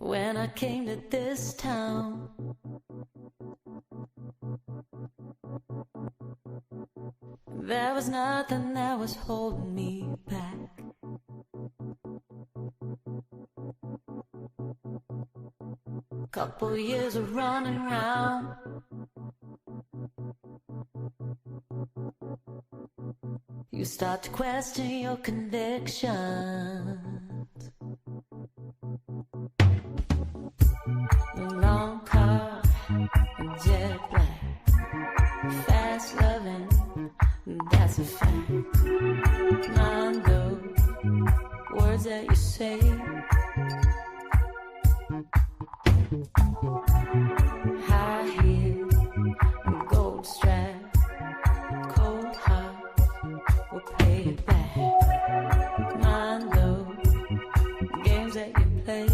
when I came to this town. There was nothing that was holding me back. Couple years of running around, you start to question your convictions. Long car, jet black, fast loving, that's a fact. Mind those words that you say. High heel, gold strap, cold heart, we'll pay it back. Mind those games that you play.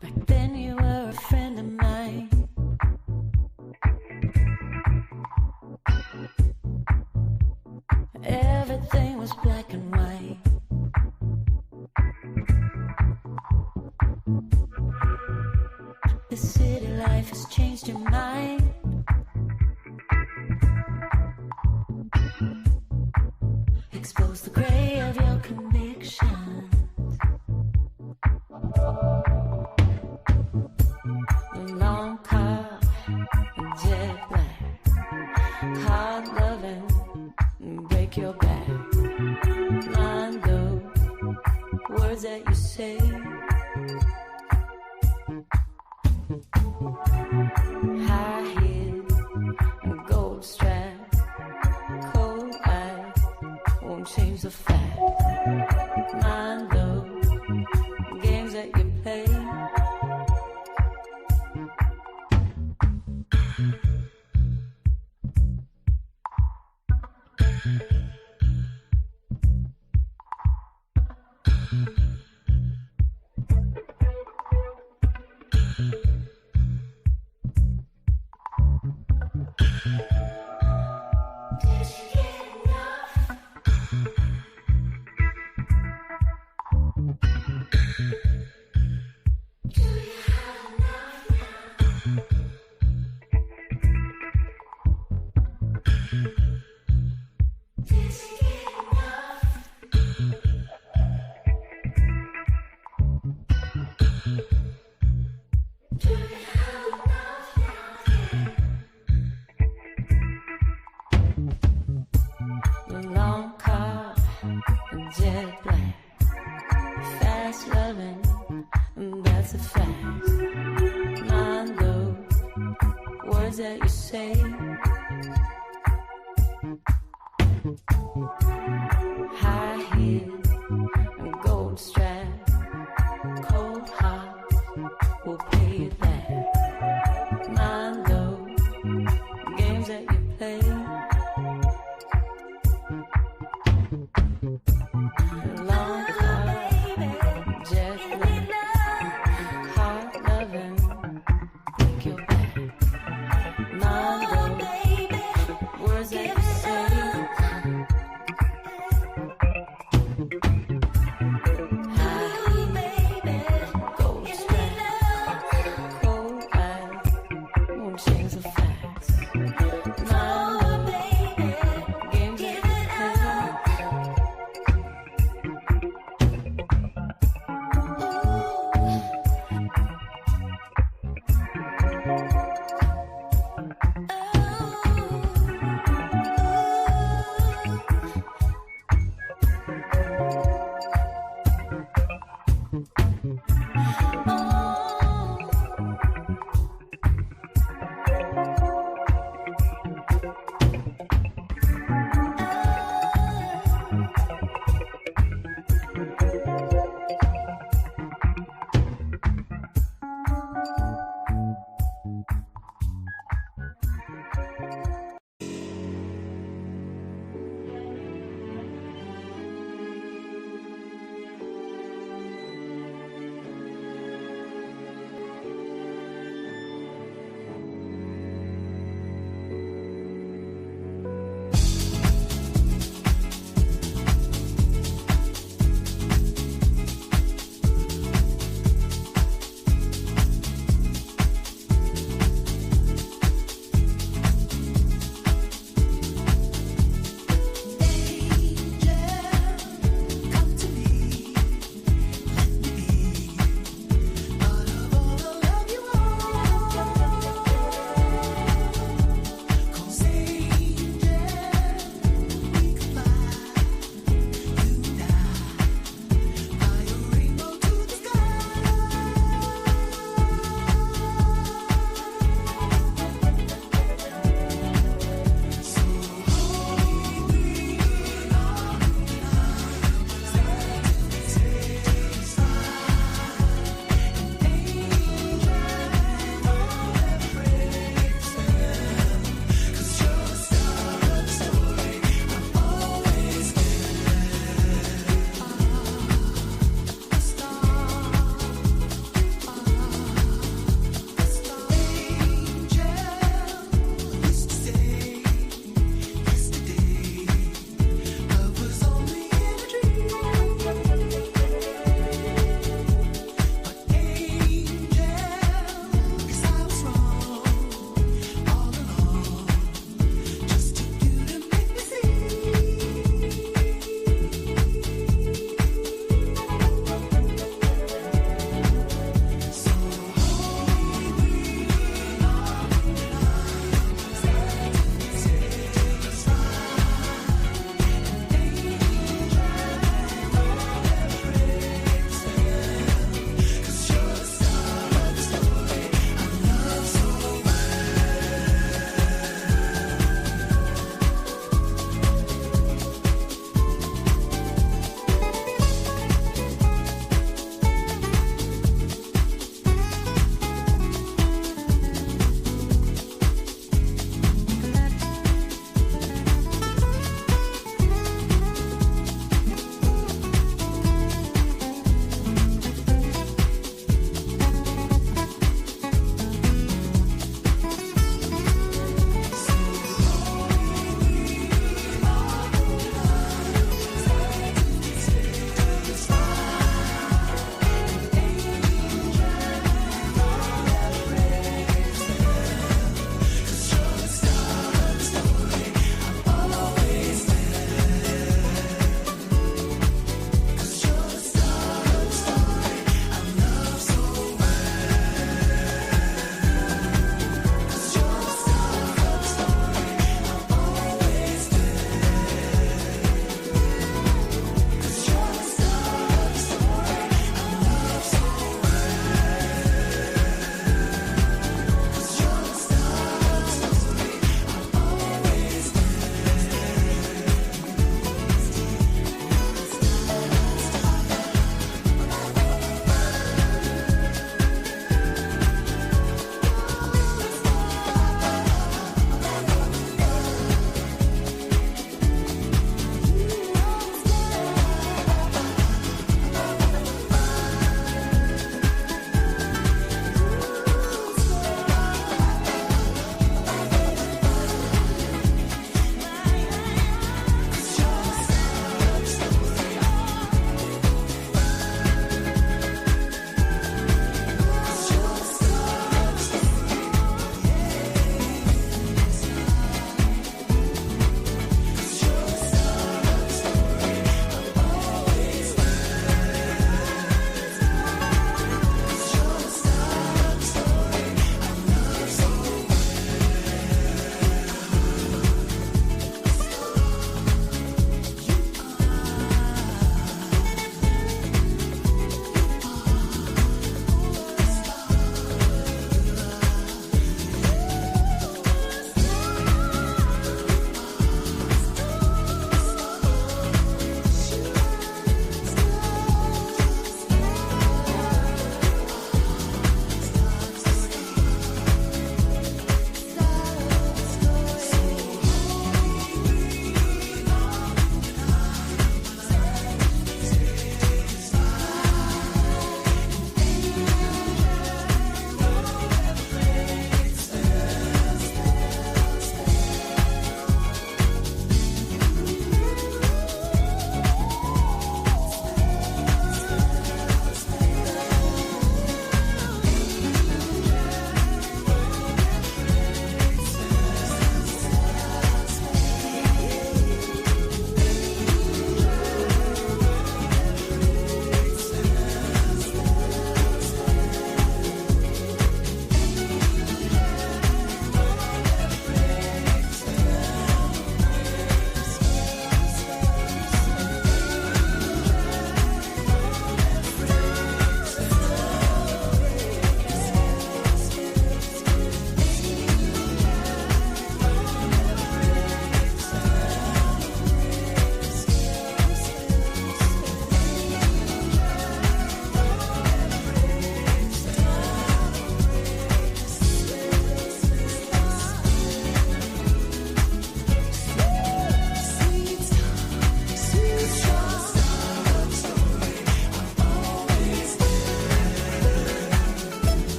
Back then you were a friend of mine. Everything was black and white. The city life has changed your mind. Expose the gray of your convictions. Long car, jet black, hard loving, break your back. Mind those words that you say. High heel, gold strap, cold eyes won't change the fact. Mind those games that you play. Long car, jet black, fast loving, that's a fact. Mind those words that you say. High heel, gold strap, cold heart, we'll pay it back. Mind those games that you play. Long car, jet black, hard loving, break your back. Mind those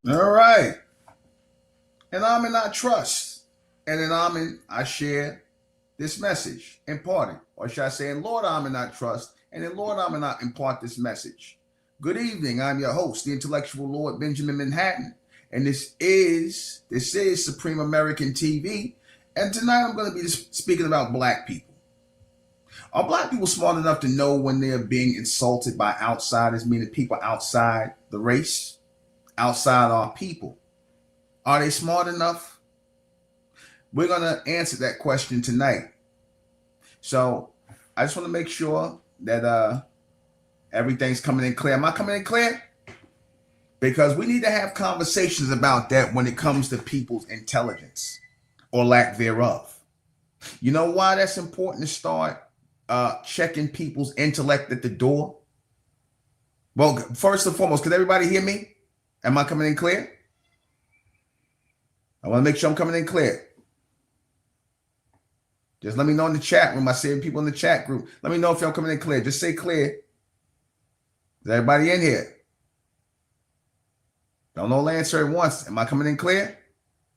All right. And I'm in I trust. And in Amen, I share this message, impart it. Or should I say, in Lord, I'm in I trust. And in Lord, I'm in I impart this message. Good evening. I'm your host, the intellectual Lord Benjamin Manhattan. And this is Supreme American TV. And tonight I'm going to be speaking about black people. Are black people smart enough to know when they're being insulted by outsiders, meaning people outside the race, outside our people? Are they smart enough? We're going to answer that question tonight. So I just want to make sure that everything's coming in clear. Am I coming in clear? Because we need to have conversations about that when it comes to people's intelligence or lack thereof. You know why that's important to start checking people's intellect at the door? Well, first and foremost, can everybody hear me? Am I coming in clear? I want to make sure I'm coming in clear. Just let me know in the chat room. I see people in the chat group. Let me know if y'all coming in clear. Just say clear. Is everybody in here? Don't all answer at once. Am I coming in clear?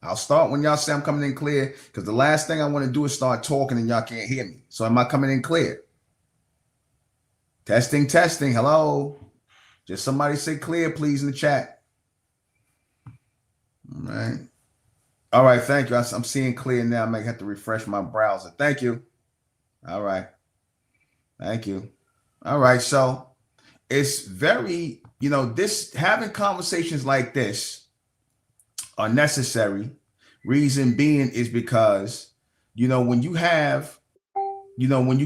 I'll start when y'all say I'm coming in clear, because the last thing I want to do is start talking and y'all can't hear me. So am I coming in clear? Testing, testing. Hello. Just somebody say clear, please, in the chat. All right. All right, thank you. I'm seeing clear now. I might have to refresh my browser. Thank you. All right. Thank you. All right. So it's very, this having conversations like this are necessary. Reason being is because, when you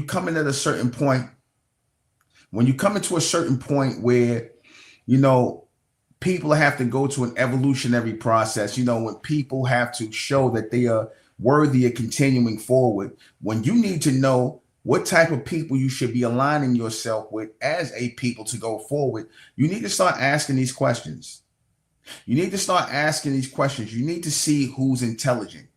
come in at a certain point, when you come into a certain point where, people have to go to an evolutionary process, when people have to show that they are worthy of continuing forward, when you need to know what type of people you should be aligning yourself with as a people to go forward, you need to start asking these questions. You need to start asking these questions. You need to see who's intelligent,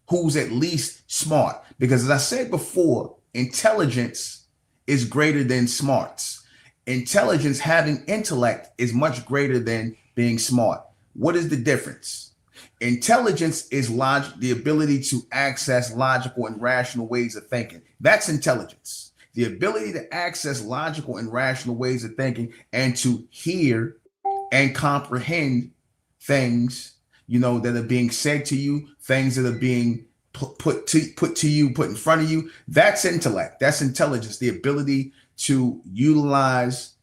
who's at least smart. Because as I said before, intelligence is greater than smarts. Intelligence, having intellect, is much greater than being smart. What is the difference? Intelligence is the ability to access logical and rational ways of thinking. That's intelligence. The ability to access logical and rational ways of thinking and to hear and comprehend things, that are being said to you, things that are being put to you, put in front of you. That's intellect. That's intelligence. The ability to utilize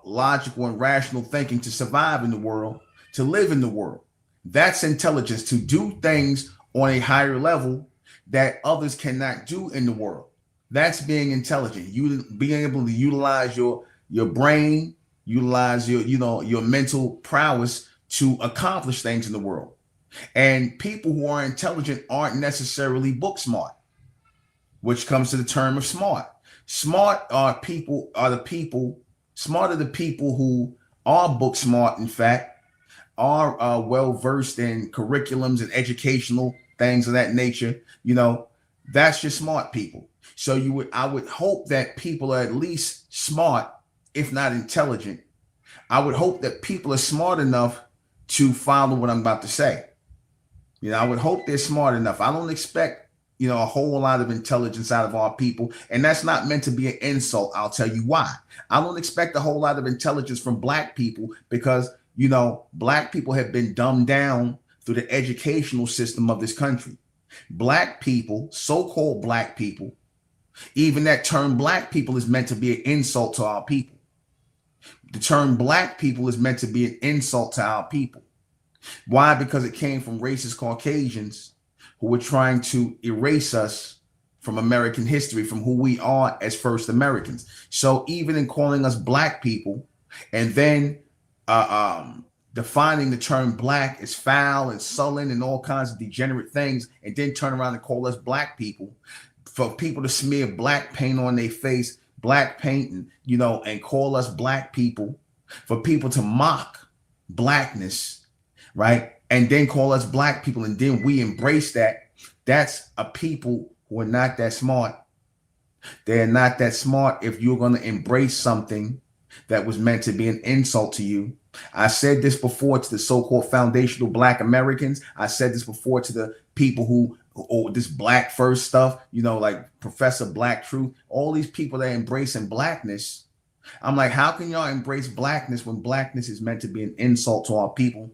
logical and rational thinking to survive in the world, to live in the world. That's intelligence, to do things on a higher level that others cannot do in the world. That's being intelligent. You being able to utilize your brain, utilize your mental prowess to accomplish things in the world. And people who are intelligent aren't necessarily book smart, which comes to the term of smart. Smart are the people who are book smart, in fact, are well versed in curriculums and educational things of that nature. That's just smart people. So I would hope that people are at least smart, if not intelligent. I would hope that people are smart enough to follow what I'm about to say. I would hope they're smart enough. I don't expect a whole lot of intelligence out of our people. And that's not meant to be an insult. I'll tell you why. I don't expect a whole lot of intelligence from black people because, black people have been dumbed down through the educational system of this country. Black people, so-called black people, even that term black people is meant to be an insult to our people. The term black people is meant to be an insult to our people. Why? Because it came from racist Caucasians who were trying to erase us from American history, from who we are as first Americans. So even in calling us black people and then defining the term black as foul and sullen and all kinds of degenerate things, and then turn around and call us black people, for people to smear black paint on their face, black paint, and call us black people, for people to mock blackness, right? And then call us black people, and then we embrace that. That's a people who are not that smart. They're not that smart if you're going to embrace something that was meant to be an insult to you I said this before to the so-called foundational Black Americans. I said this before to the people who, or this Black first stuff, you know, like Professor Black Truth, all these people that are embracing blackness. I'm like, how can y'all embrace blackness when blackness is meant to be an insult to our people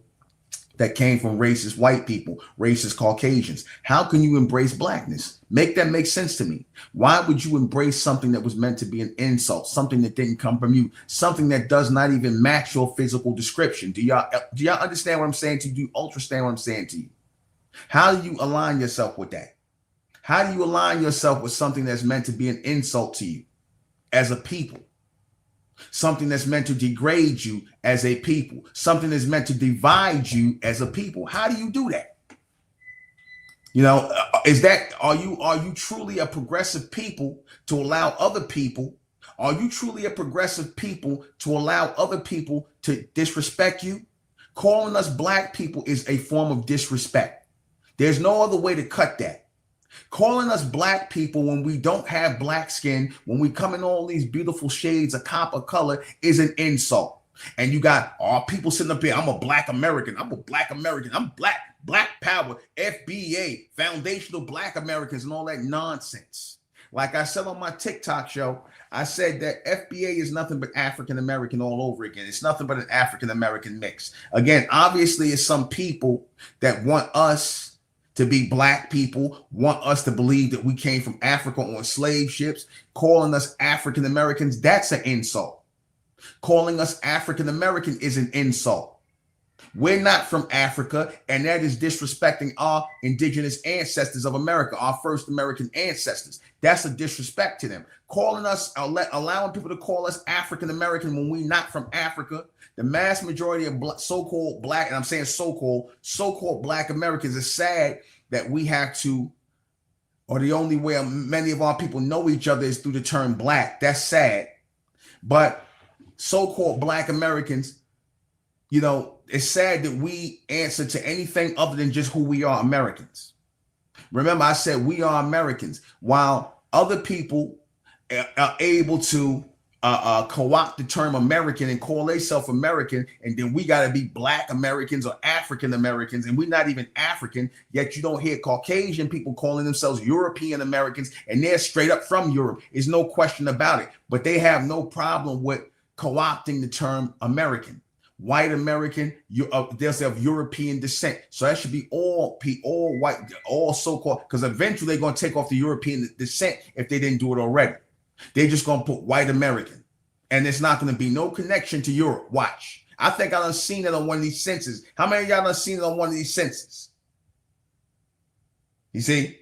that came from racist white people, racist Caucasians? How can you embrace blackness? Make that make sense to me. Why would you embrace something that was meant to be an insult, something that didn't come from you, something that does not even match your physical description? Do y'all understand what I'm saying to you? Do you understand what I'm saying to you? How do you align yourself with that? How do you align yourself with something that's meant to be an insult to you as a people? Something that's meant to degrade you as a people, something that's meant to divide you as a people. How do you do that? You know, are you truly a progressive people to allow other people? Are you truly a progressive people to allow other people to disrespect you? Calling us black people is a form of disrespect. There's no other way to cut that. Calling us black people when we don't have black skin, when we come in all these beautiful shades of copper color, is an insult. And you got all people sitting up here, I'm a black American, I'm a black American, I'm black power, FBA, foundational black Americans, and all that nonsense. Like I said on my TikTok show, I said that FBA is nothing but African American all over again. It's nothing but an African American mix. Again, obviously, it's some people that want us to be black people, want us to believe that we came from Africa on slave ships, calling us African Americans. That's an insult. Calling us African American is an insult. We're not from Africa, and that is disrespecting our indigenous ancestors of America, our first American ancestors. That's a disrespect to them. Calling us, allowing people to call us African American when we're not from Africa. The mass majority of so-called black, and I'm saying so-called black Americans, is sad that we have to, or the only way many of our people know each other is through the term black. That's sad. But so-called black Americans, you know, it's sad that we answer to anything other than just who we are, Americans. Remember, I said we are Americans, while other people are able to co-opt the term American and call themselves American, and then we got to be black Americans or African Americans, and we're not even African, yet you don't hear Caucasian people calling themselves European Americans, and they're straight up from Europe. There's no question about it, but they have no problem with co-opting the term American. White American, they'll say of European descent. So that should be all white, all so-called, because eventually they're going to take off the European descent if they didn't do it already. They're just going to put white American, and there's not going to be no connection to Europe. Watch. I think I done seen it on one of these censuses. How many of y'all done seen it on one of these censuses? You see?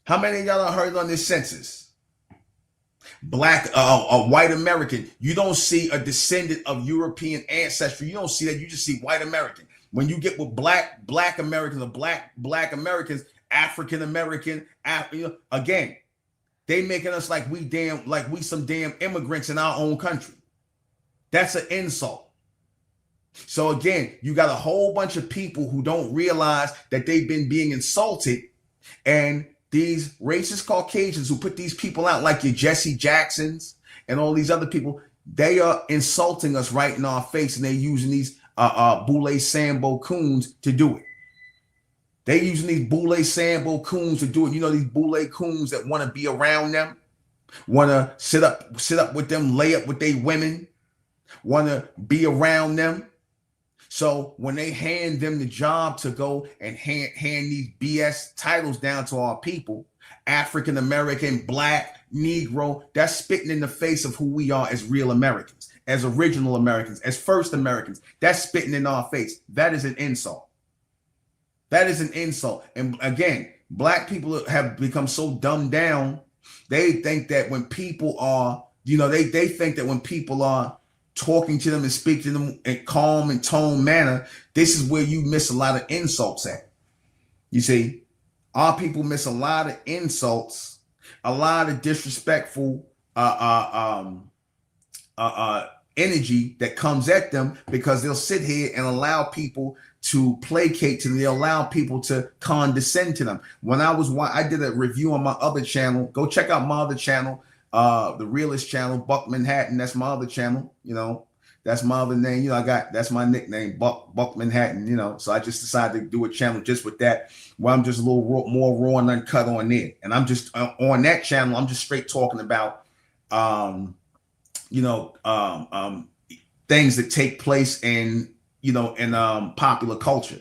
How many of y'all done heard on this census? Black, a white American. You don't see a descendant of European ancestry. You don't see that. You just see white American. When you get with black Americans or black Americans, African American, again, they making us like we some damn immigrants in our own country. That's an insult. So again, you got a whole bunch of people who don't realize that they've been being insulted, and these racist Caucasians who put these people out like your Jesse Jacksons and all these other people, they are insulting us right in our face, and they're using these Boule Sambo coons to do it. They're using these Boule Sambo coons to do it. You know, these Boule coons that want to be around them, want to sit up with them, lay up with their women, want to be around them. So when they hand them the job to go and hand these BS titles down to our people, African American, black, Negro, that's spitting in the face of who we are as real Americans, as original Americans, as first Americans. That's spitting in our face. That is an insult. That is an insult. And again, black people have become so dumbed down. They think that when people are, they think that when people are talking to them and speaking to them in calm and tone manner, this is where you miss a lot of insults at. You see, our people miss a lot of insults, a lot of disrespectful energy that comes at them, because they'll sit here and allow people to placate to them. They allow people to condescend to them. When I did a review on my other channel. Go check out my other channel, the Realist channel, Buck Manhattan. That's my other channel. That's my other name. You know, that's my nickname, Buck Manhattan. You know, so I just decided to do a channel just with that, where I'm just a little more raw and uncut on there. And I'm just on that channel. I'm just straight talking about, things that take place in popular culture.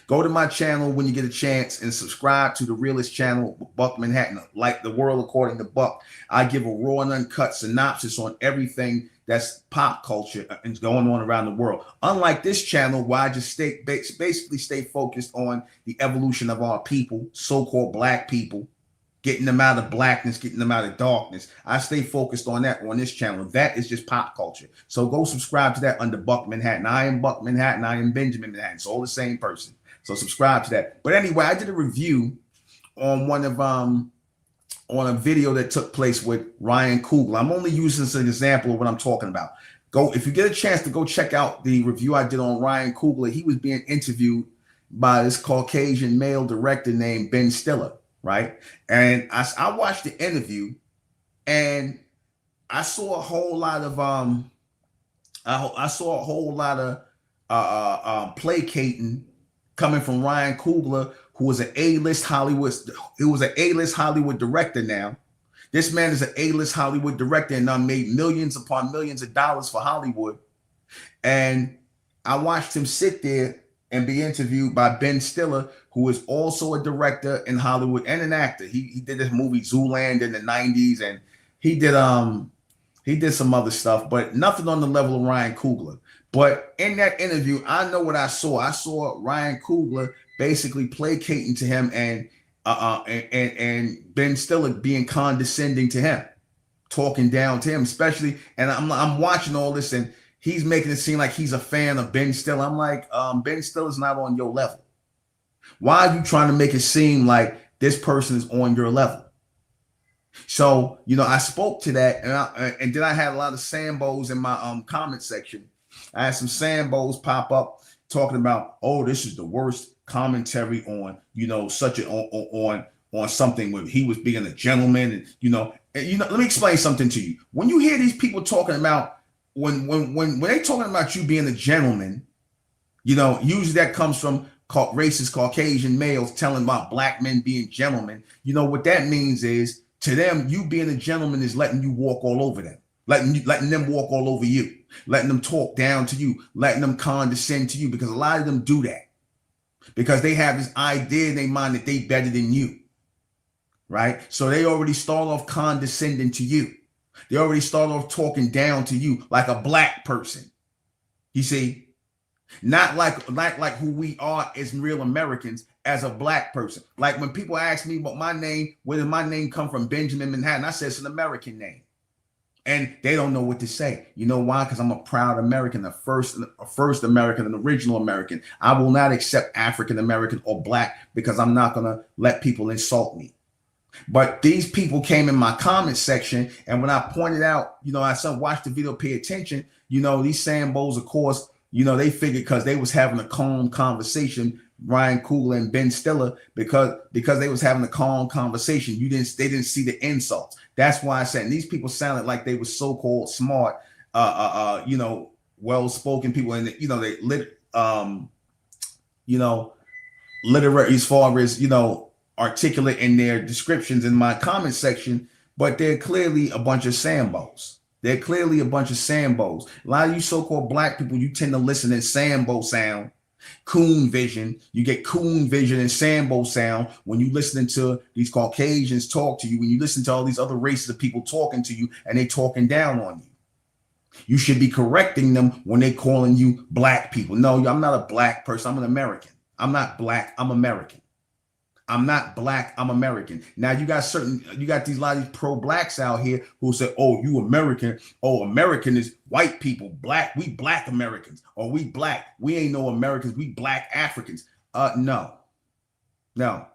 Go to my channel when you get a chance and subscribe to the realest channel, Buck Manhattan, like the world according to Buck. I give a raw and uncut synopsis on everything that's pop culture and going on around the world. Unlike this channel, where I just basically stay focused on the evolution of our people, so-called black people, getting them out of blackness, getting them out of darkness. I stay focused on that on this channel. That is just pop culture. So go subscribe to that under Buck Manhattan. I am Buck Manhattan. I am Benjamin Manhattan. It's all the same person. So subscribe to that. But anyway, I did a review on on a video that took place with Ryan Coogler. I'm only using this as an example of what I'm talking about. If you get a chance to go check out the review I did on Ryan Coogler. He was being interviewed by this Caucasian male director named Ben Stiller, right? And I watched the interview, and I saw a whole lot of placating coming from Ryan Coogler, who was an A-list Hollywood director now. This man is an A-list Hollywood director and made millions upon millions of dollars for Hollywood. And I watched him sit there and be interviewed by Ben Stiller, who is also a director in Hollywood and an actor. He did this movie Zoolander in the 90s, and he did some other stuff, but nothing on the level of Ryan Coogler. But in that interview, I know what I saw. I saw Ryan Coogler basically placating to him and Ben Stiller being condescending to him, talking down to him, especially. And I'm watching all this, and he's making it seem like he's a fan of Ben Stiller. I'm like, Ben Stiller's not on your level. Why are you trying to make it seem like this person is on your level? So, I spoke to that, and then I had a lot of Sambos in my comment section. I had some Sambos pop up talking about, oh, this is the worst commentary on, on something where he was being a gentleman, and let me explain something to you. When you hear these people talking about when they talking about you being a gentleman, usually that comes from racist Caucasian males telling about black men being gentlemen. What that means is, to them, you being a gentleman is letting you walk all over them, letting them walk all over you, letting them talk down to you, letting them condescend to you, because a lot of them do that because they have this idea in their mind that they better than you, right? So they already start off condescending to you. They already start off talking down to you like a black person. You see, not like who we are as real Americans, as a black person. Like when people ask me what my name, where did my name come from, Benjamin Manhattan, I said it's an American name. And they don't know what to say. You know why? Because I'm a proud American, a first American, an original American. I will not accept African American or black, because I'm not going to let people insult me. But these people came in my comment section, and when I pointed out, I said, watch the video, pay attention. These Sambos, of course, they figured because they was having a calm conversation, Ryan Coogler and Ben Stiller, because they was having a calm conversation. They didn't see the insults. That's why I said, and these people sounded like they were so-called smart, well-spoken people, and they literary as far as articulate in their descriptions in my comment section, but they're clearly a bunch of Sambos. They're clearly a bunch of Sambos. A lot of you so-called black people, you tend to listen in Sambo sound, coon vision. You get coon vision and Sambo sound when you listening to these Caucasians talk to you, when you listen to all these other races of people talking to you and they talking down on you. You should be correcting them when they calling you black people. No, I'm not a black person. I'm an American. I'm not black. I'm American. I'm not black. I'm American. Now you got these a lot of these pro-blacks out here who say, "Oh, you American? Oh, American is white people. Black, we black Americans, or we black. We ain't no Americans. We black Africans." No. A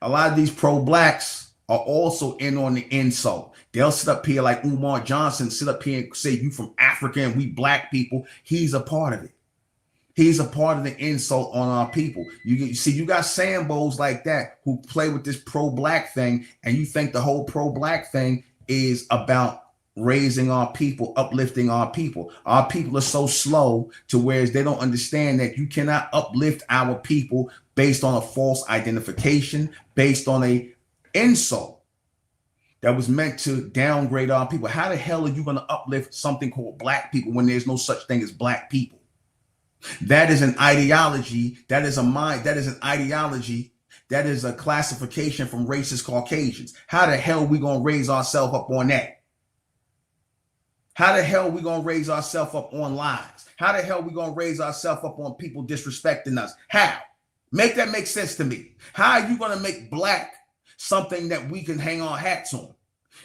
lot of these pro-blacks are also in on the insult. They'll sit up here like Umar Johnson, sit up here and say, "You from Africa and we black people." He's a part of it. He's a part of the insult on our people. You see, you got Sambos like that who play with this pro-black thing, and you think the whole pro-black thing is about raising our people, uplifting our people. Our people are so slow to whereas they don't understand that you cannot uplift our people based on a false identification, based on a insult that was meant to downgrade our people. How the hell are you going to uplift something called black people when there's no such thing as black people? That is an ideology. That is a mind. That is an ideology. That is a classification from racist Caucasians. How the hell are we going to raise ourselves up on that? How the hell are we going to raise ourselves up on lies? How the hell are we going to raise ourselves up on people disrespecting us? How? Make that make sense to me. How are you going to make black something that we can hang our hats on?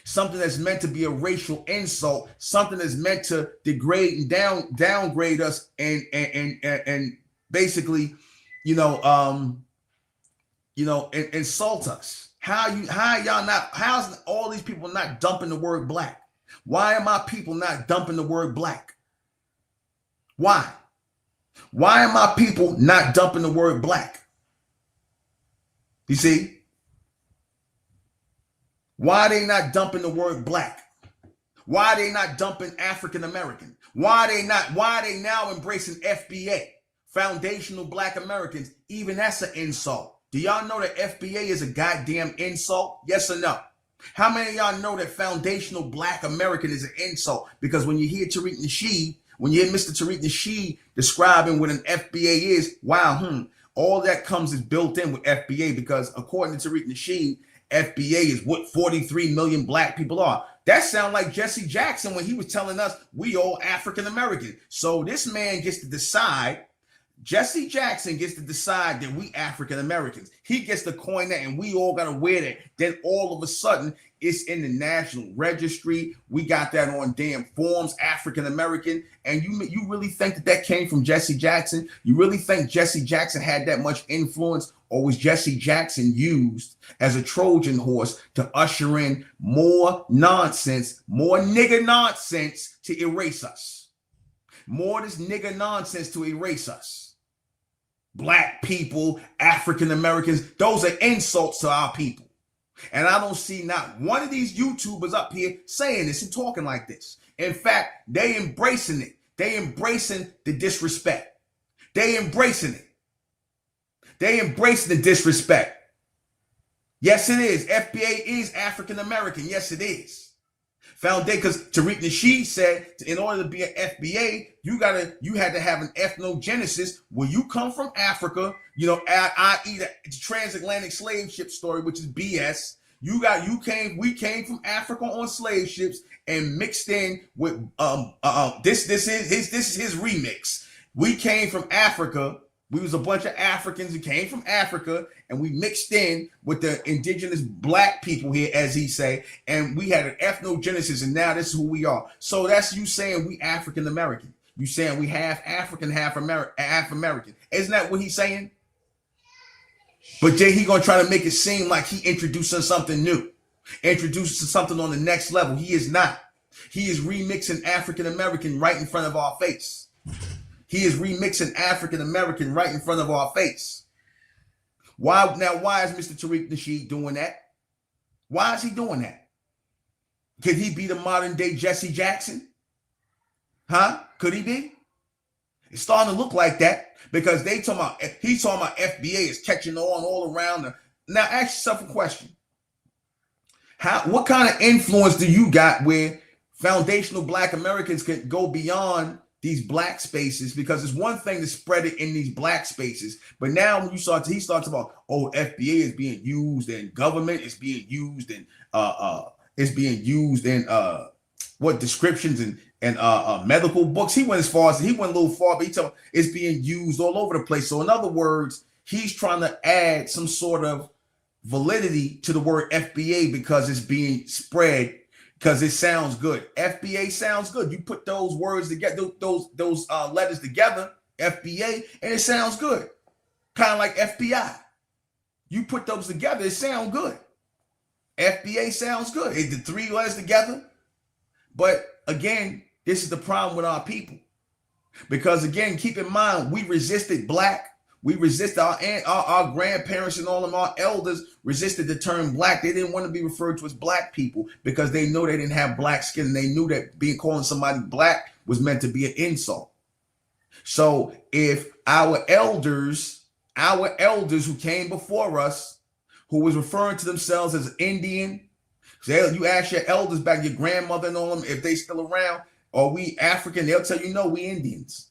Something that's meant to be a racial insult, something that's meant to degrade and downgrade us and basically, insult us. How's all these people not dumping the word black? Why are my people not dumping the word black? Why? Why are my people not dumping the word black? You see? Why are they not dumping the word black? Why are they not dumping African American? Why are they now embracing FBA, Foundational Black Americans? Even that's an insult. Do y'all know that FBA is a goddamn insult? Yes or no? How many of y'all know that Foundational Black American is an insult? Because when you hear Tariq Nasheed, when you hear Mr. Tariq Nasheed describing what an FBA is, wow, all that comes is built in with FBA, because according to Tariq Nasheed, FBA is what 43 million black people are. That sounds like Jesse Jackson when he was telling us we all African American. So this man gets to decide. Jesse Jackson gets to decide that we African Americans. He gets to coin that and we all got to wear that. Then all of a sudden it's in the National Registry. We got that on damn forms, African American. And you really think that came from Jesse Jackson? You really think Jesse Jackson had that much influence? Or was Jesse Jackson used as a Trojan horse to usher in more nonsense, more nigger nonsense to erase us? More of this nigger nonsense to erase us. Black people, African Americans, those are insults to our people. And I don't see not one of these YouTubers up here saying this and talking like this. In fact, they embracing it. They embracing the disrespect. They embracing it. They embracing the disrespect. Yes, it is. FBA is African American. Yes, it is. Because Tariq Nasheed said in order to be an FBA, you had to have an ethnogenesis where you come from Africa, i.e. the transatlantic slave ship story, which is BS. We came from Africa on slave ships and mixed in with this is his remix. We came from Africa. We was a bunch of Africans who came from Africa, and we mixed in with the indigenous black people here, as he say, and we had an ethnogenesis, and now this is who we are. So that's you saying we African American. You saying we half African, half American. Isn't that what he's saying? But then he gonna try to make it seem like he introducing something new, introducing something on the next level. He is not. He is remixing African American right in front of our face. He is remixing African American right in front of our face. Why is Mr. Tariq Nasheed doing that? Why is he doing that? Could he be the modern day Jesse Jackson? Could he be? It's starting to look like that because he's talking about FBA is catching on all around. Now ask yourself a question. What kind of influence do you got where foundational Black Americans can go beyond these black spaces? Because it's one thing to spread it in these black spaces, but now when he starts about, FBA is being used in government, it's being used in what descriptions and medical books. He went a little far, but he told it's being used all over the place. So in other words, he's trying to add some sort of validity to the word FBA because it's being spread. Because it sounds good. FBA sounds good. You put those words together, those letters together, FBA, and it sounds good. Kind of like FBI. You put those together, it sounds good. FBA sounds good. It's the three letters together. But again, this is the problem with our people. Because again, keep in mind, we resisted black. We resist our grandparents and all of our elders resisted the term black. They didn't want to be referred to as black people because they know they didn't have black skin. And they knew that calling somebody black was meant to be an insult. So if our elders who came before us, who was referring to themselves as Indian, you ask your elders back, your grandmother and all them, if they still around, are we African? They'll tell you, no, we Indians.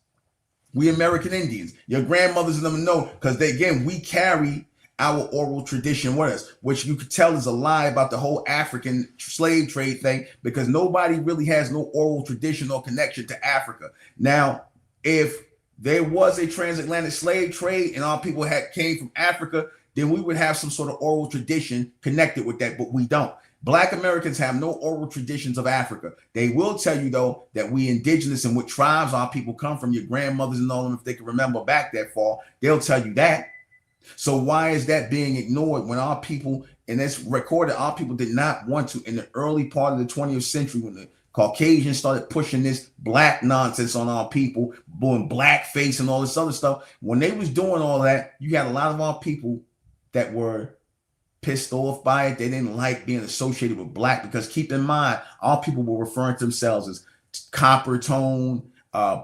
We American Indians. Your grandmothers and them know, because we carry our oral tradition with us, which you could tell is a lie about the whole African slave trade thing, because nobody really has no oral tradition or connection to Africa. Now, if there was a transatlantic slave trade and our people came from Africa, then we would have some sort of oral tradition connected with that, but we don't. Black Americans have no oral traditions of Africa. They will tell you, though, that we indigenous and what tribes our people come from, your grandmothers and all them, if they can remember back that far, they'll tell you that. So why is that being ignored when our people, and it's recorded, our people did not want to, in the early part of the 20th century, when the Caucasians started pushing this black nonsense on our people, doing blackface and all this other stuff. When they was doing all that, you had a lot of our people that were pissed off by it. They didn't like being associated with black, because keep in mind, our people were referring to themselves as copper tone,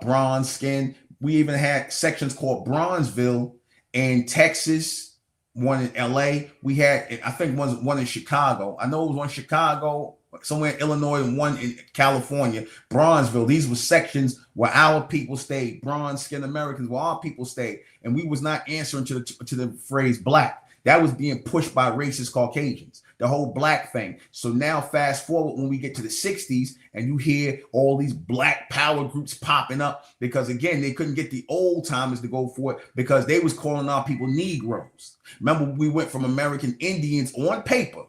bronze skin. We even had sections called Bronzeville in Texas, one in LA. We had, I think, one in Chicago. I know it was one in Chicago, somewhere in Illinois, and one in California, Bronzeville. These were sections where our people stayed, bronze skin Americans, where our people stayed. And we was not answering to the phrase black. That was being pushed by racist Caucasians, the whole black thing. So now fast forward when we get to the 60s and you hear all these black power groups popping up, because again, they couldn't get the old timers to go for it because they was calling our people Negroes. Remember, we went from American Indians on paper.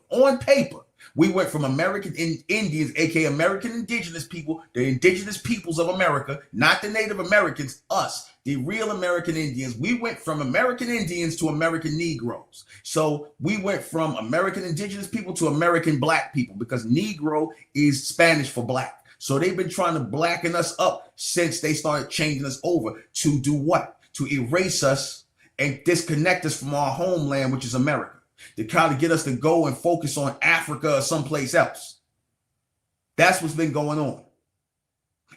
We went from American Indians, aka American indigenous people, the indigenous peoples of America, not the Native Americans, us, the real American Indians. We went from American Indians to American Negroes. So we went from American indigenous people to American black people, because Negro is Spanish for black. So they've been trying to blacken us up since they started changing us over to do what? To erase us and disconnect us from our homeland, which is America. To kind of get us to go and focus on Africa or someplace else. That's what's been going on.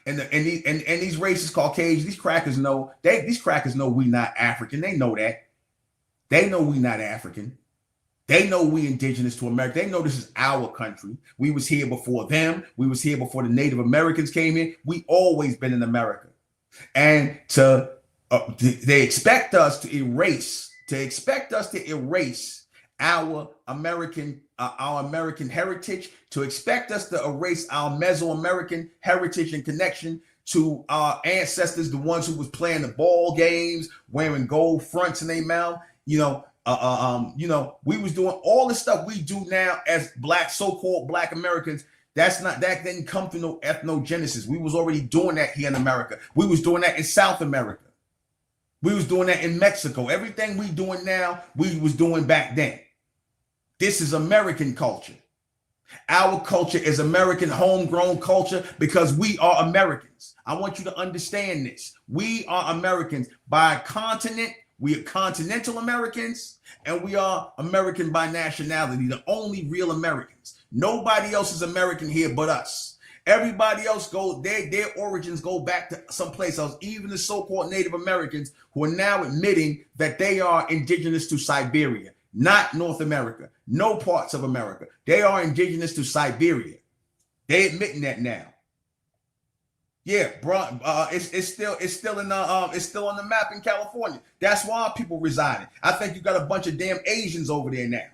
And these racist Caucasians, these crackers know we not African. They know that. They know we not African. They know we indigenous to America. They know this is our country. We was here before them. We was here before the Native Americans came in. We always been in America. And they expect us to erase our American heritage, to expect us to erase our Mesoamerican heritage and connection to our ancestors, the ones who was playing the ball games, wearing gold fronts in their mouth. We was doing all the stuff we do now as black, so-called black Americans. That didn't come through no ethnogenesis. We was already doing that here in America. We was doing that in South America. We was doing that in Mexico. Everything we doing now, we was doing back then. This is American culture. Our culture is American homegrown culture because we are Americans. I want you to understand this. We are Americans by continent. We are continental Americans, and we are American by nationality, the only real Americans. Nobody else is American here but us. Everybody else their origins go back to someplace else, even the so-called Native Americans, who are now admitting that they are indigenous to Siberia, not North America, no parts of America. They are indigenous to Siberia. They admitting that now. Yeah, bro, it's still on the map in California. That's why people residing. I think you got a bunch of damn Asians over there now.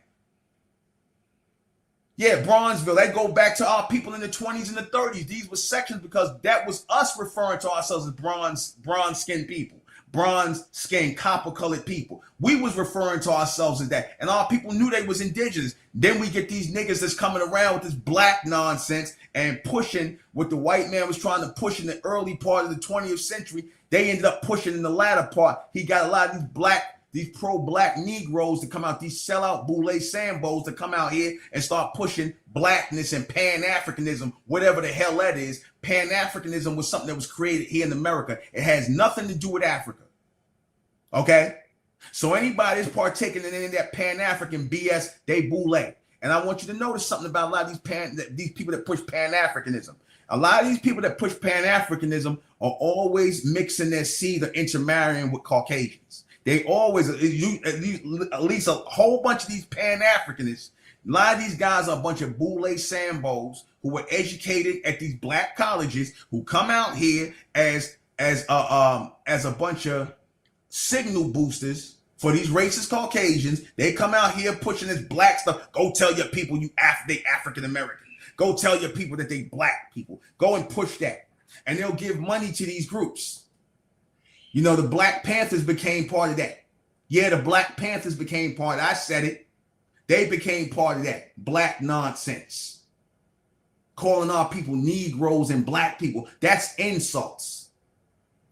Yeah, Bronzeville, they go back to our people in the 20s and the 30s. These were sections because that was us referring to ourselves as bronze skinned people, bronze skinned, copper colored people. We was referring to ourselves as that. And our people knew they was indigenous. Then we get these niggas that's coming around with this black nonsense and pushing what the white man was trying to push in the early part of the 20th century. They ended up pushing in the latter part. He got a lot of these pro-black Negroes to come out, these sellout boule Sambos to come out here and start pushing blackness and Pan-Africanism, whatever the hell that is. Pan-Africanism was something that was created here in America. It has nothing to do with Africa. Okay? So anybody that's partaking in any of that Pan-African BS, they boule. And I want you to notice something about a lot of these people that push Pan-Africanism. A lot of these people that push Pan-Africanism are always mixing their seed or intermarrying with Caucasians. They always, at least a whole bunch of these Pan-Africanists, a lot of these guys are a bunch of boule sambos who were educated at these black colleges, who come out here as a bunch of signal boosters for these racist Caucasians. They come out here pushing this black stuff. Go tell your people they African American. Go tell your people that they black people. Go and push that. And they'll give money to these groups. You know, the Black Panthers became part of that. Yeah, the Black Panthers became part. I said it. They became part of that black nonsense. Calling our people Negroes and black people. That's insults.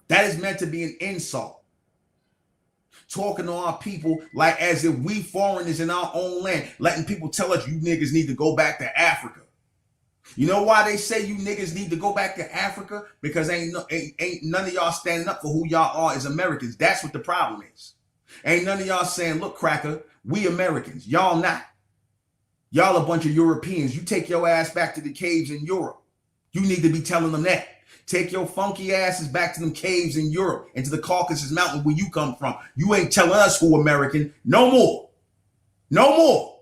That is meant to be an insult. Talking to our people like as if we foreigners in our own land, letting people tell us you niggas need to go back to Africa. You know why they say you niggas need to go back to Africa? Because ain't none of y'all standing up for who y'all are as Americans. That's what the problem is. Ain't none of y'all saying, look, cracker, we Americans. Y'all not. Y'all a bunch of Europeans. You take your ass back to the caves in Europe. You need to be telling them that. Take your funky asses back to them caves in Europe and to the Caucasus Mountain where you come from. You ain't telling us who American. No more. No more.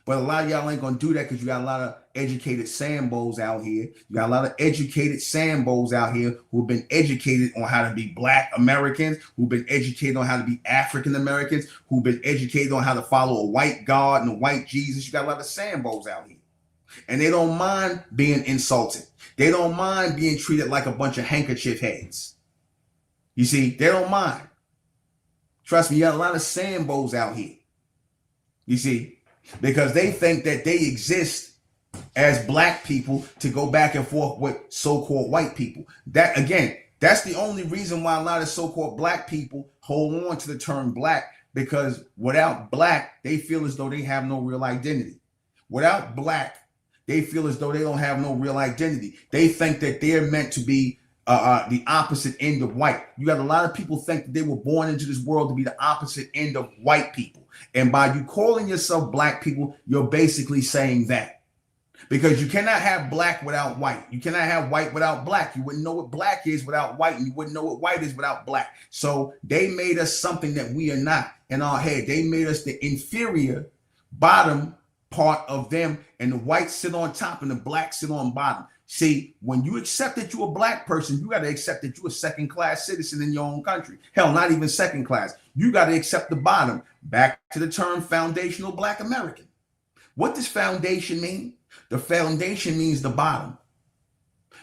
But a lot of y'all ain't going to do that because you got a lot of educated sambos out here. You got a lot of educated sambos out here who've been educated on how to be black Americans, who've been educated on how to be African Americans, who've been educated on how to follow a white God and a white Jesus. You got a lot of sambos out here. And they don't mind being insulted. They don't mind being treated like a bunch of handkerchief heads. You see, they don't mind. Trust me, you got a lot of sambos out here. You see, because they think that they exist as black people to go back and forth with so-called white people. That, again, that's the only reason why a lot of so-called black people hold on to the term black, because without black, they feel as though they have no real identity. Without black, they feel as though they don't have no real identity. They think that they're meant to be the opposite end of white. You got a lot of people think that they were born into this world to be the opposite end of white people. And by you calling yourself black people, you're basically saying that. Because you cannot have black without white. You cannot have white without black. You wouldn't know what black is without white, and you wouldn't know what white is without black. So they made us something that we are not in our head. They made us the inferior bottom part of them, and the whites sit on top and the blacks sit on bottom. See, when you accept that you're a black person, you got to accept that you're a second-class citizen in your own country. Hell, not even second class. You got to accept the bottom. Back to the term foundational black American. What does foundation mean? The foundation means the bottom.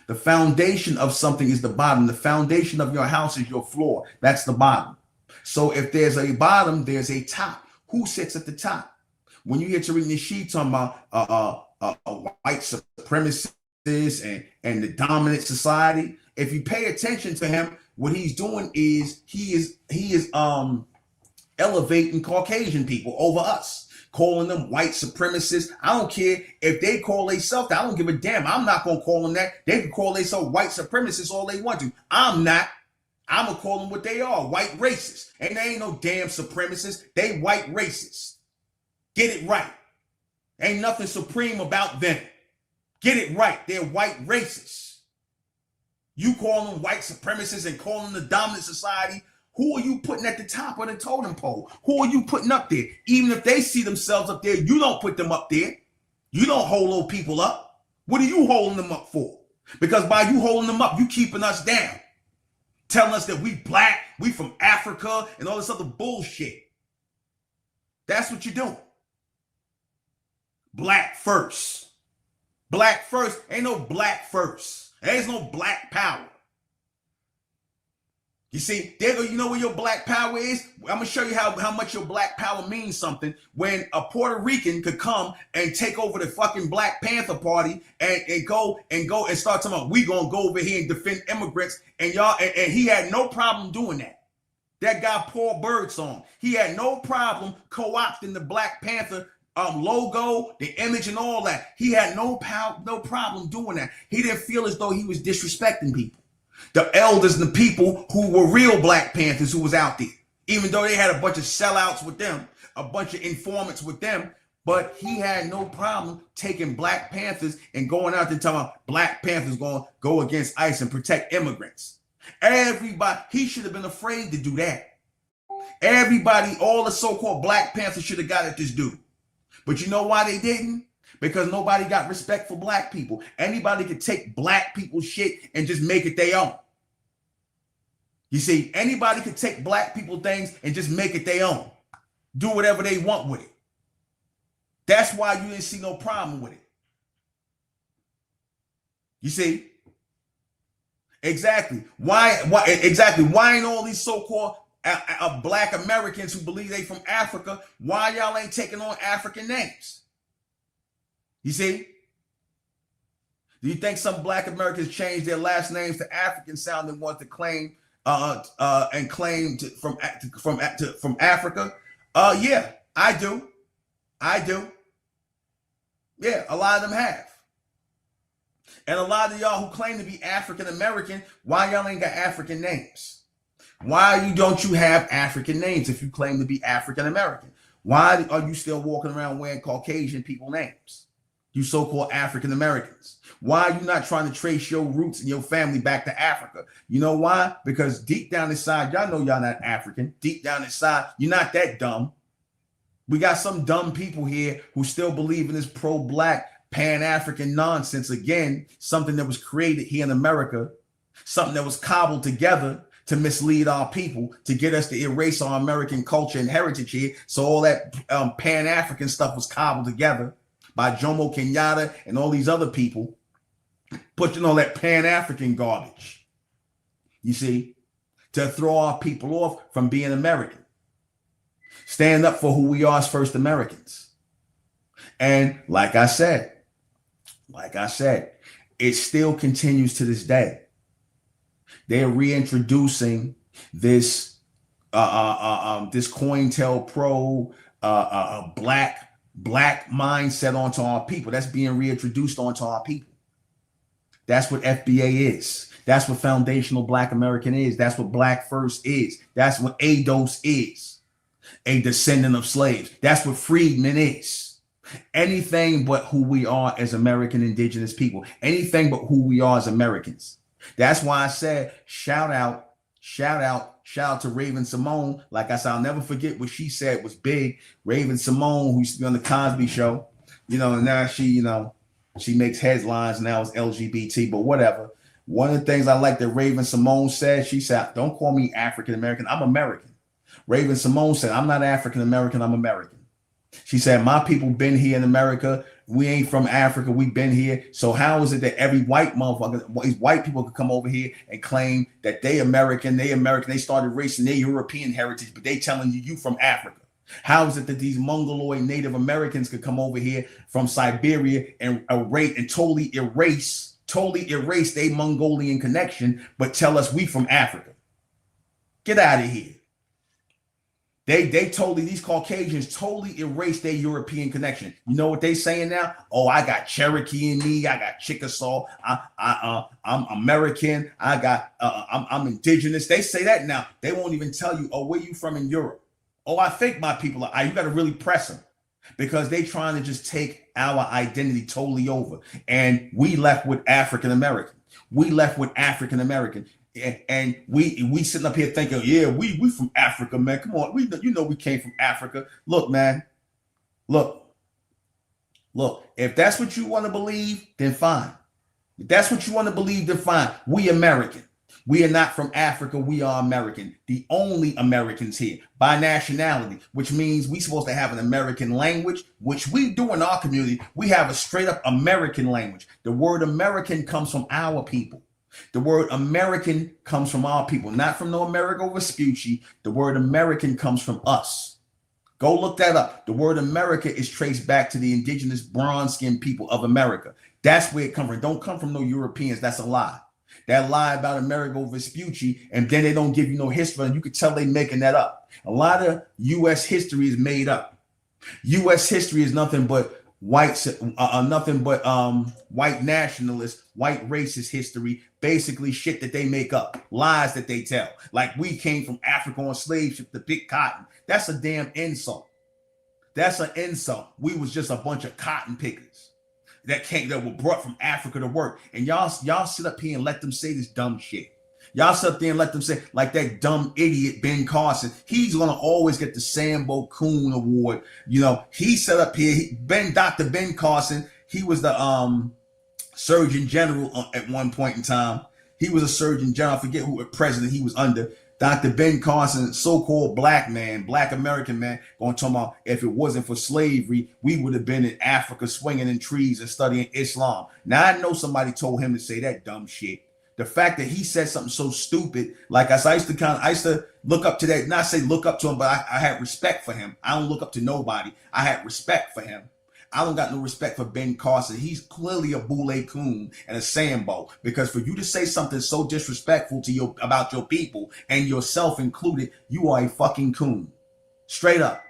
The foundation of something is the bottom. The foundation of your house is your floor. That's the bottom. So if there's a bottom, there's a top. Who sits at the top? When you hear Tariq Nasheed talking about white supremacists and the dominant society, if you pay attention to him, what he's doing is he is elevating Caucasian people over us, calling them white supremacists. I don't care if they call themselves that. I don't give a damn. I'm not going to call them that. They can call themselves white supremacists all they want to. I'm not. I'm going to call them what they are, white racists. And they ain't no damn supremacists. They white racists. Get it right. Ain't nothing supreme about them. Get it right. They're white racists. You call them white supremacists and call them the dominant society. Who are you putting at the top of the totem pole? Who are you putting up there? Even if they see themselves up there, you don't put them up there. You don't hold those people up. What are you holding them up for? Because by you holding them up, you keeping us down. Telling us that we black, we from Africa, and all this other bullshit. That's what you're doing. Black first. Black first. Ain't no black first. There's no black power. You see, you know where your black power is? I'm going to show you how much your black power means something. When a Puerto Rican could come and take over the fucking Black Panther Party and go and start talking about, we going to go over here and defend immigrants. And he had no problem doing that. That guy, Paul Birdsong, he had no problem co-opting the Black Panther logo, the image and all that. He had no problem doing that. He didn't feel as though he was disrespecting people. The elders and the people who were real Black Panthers who was out there. even though they had a bunch of sellouts with them, a bunch of informants with them. But he had no problem taking Black Panthers and going out there telling Black Panthers going to go against ICE and protect immigrants. Everybody, he should have been afraid to do that. Everybody, all the so-called Black Panthers should have got at this dude. But you know why they didn't? Because nobody got respect for Black people. Anybody could take Black people's shit and just make it their own. You see, anybody could take Black people things and just make it their own. Do whatever they want with it. That's why you didn't see no problem with it. You see? Exactly. Why ain't all these so-called Black Americans who believe they from Africa, why y'all ain't taking on African names? You see? Do you think some Black Americans changed their last names to African sounding ones to claim and claim from Africa? Yeah, I do. Yeah, a lot of them have. And a lot of y'all who claim to be African American, why y'all ain't got African names? Why don't you have African names if you claim to be African American? Why are you still walking around wearing Caucasian people names? You so-called African Americans. Why are you not trying to trace your roots and your family back to Africa? You know why? Because deep down inside, y'all know y'all not African. Deep down inside, you're not that dumb. We got some dumb people here who still believe in this pro-Black Pan-African nonsense. Again, something that was created here in America, something that was cobbled together to mislead our people, to get us to erase our American culture and heritage here. So all that Pan-African stuff was cobbled together by Jomo Kenyatta and all these other people, pushing all that Pan-African garbage, you see, to throw our people off from being American. Stand up for who we are as first Americans. And like I said, it still continues to this day. They're reintroducing this this COINTELPRO black mindset onto our people. That's being reintroduced onto our people. That's what FBA is. That's what Foundational Black American is. That's what Black First is. That's what ADOS is. A descendant of slaves. That's what freedmen is. Anything but who we are as American indigenous people. Anything but who we are as Americans. That's why I said, shout out to Raven Simone. Like I said, I'll never forget what she said was big. Raven Simone, who used to be on the Cosby Show, and now she makes headlines now as LGBT, but whatever. One of the things I like that Raven Simone said, she said, don't call me African American. I'm American. Raven Simone said, I'm not African American, I'm American. She said, my people been here in America. We ain't from Africa. We've been here. So how is it that every white motherfucker, these white people could come over here and claim that they American, they started racing their European heritage, but they telling you from Africa? How is it that these Mongoloid Native Americans could come over here from Siberia and totally erase their Mongolian connection, but tell us we from Africa? Get out of here. These Caucasians totally erased their European connection. You know what they saying now? Oh, I got Cherokee in me. I got Chickasaw. I'm American. I'm indigenous. They say that now. They won't even tell you, oh, where you from in Europe? Oh, I think my people are. You got to really press them because they trying to just take our identity totally over. And we left with African American. And we sitting up here thinking, yeah, we from Africa, man. Come on, we came from Africa. Look, man, look. If that's what you want to believe, then fine. If that's what you want to believe, then fine. We American. We are not from Africa. We are American. The only Americans here by nationality, which means we supposed to have an American language, which we do in our community. We have a straight up American language. The word American comes from our people. The word American comes from our people, not from no Amerigo Vespucci. The word American comes from us. Go look that up. The word America is traced back to the indigenous bronze-skinned people of America. That's where it comes from. Don't come from no Europeans. That's a lie. That lie about Amerigo Vespucci, and then they don't give you no history, and you can tell they making that up. A lot of U.S. history is made up. U.S. history is nothing but white, nothing but white nationalist, white racist history, basically shit that they make up, lies that they tell. Like we came from Africa on slave ship to pick cotton. That's a damn insult. That's an insult. We was just a bunch of cotton pickers that were brought from Africa to work. And y'all sit up here and let them say this dumb shit. Y'all sit up there and let them say, like that dumb idiot Ben Carson, he's gonna always get the Sambo Coon Award. You know, he set up here, Dr. Ben Carson, he was the Surgeon General at one point in time. He was a Surgeon General. I forget who president he was under. Dr. Ben Carson, so-called black man, black American man, going to talk about if it wasn't for slavery, we would have been in Africa swinging in trees and studying Islam. Now, I know somebody told him to say that dumb shit. The fact that he said something so stupid, like I used to look up to that, not say look up to him, but I had respect for him. I don't look up to nobody. I had respect for him. I don't got no respect for Ben Carson. He's clearly a boule coon and a Sambo, because for you to say something so disrespectful to about your people and yourself included, you are a fucking coon. Straight up.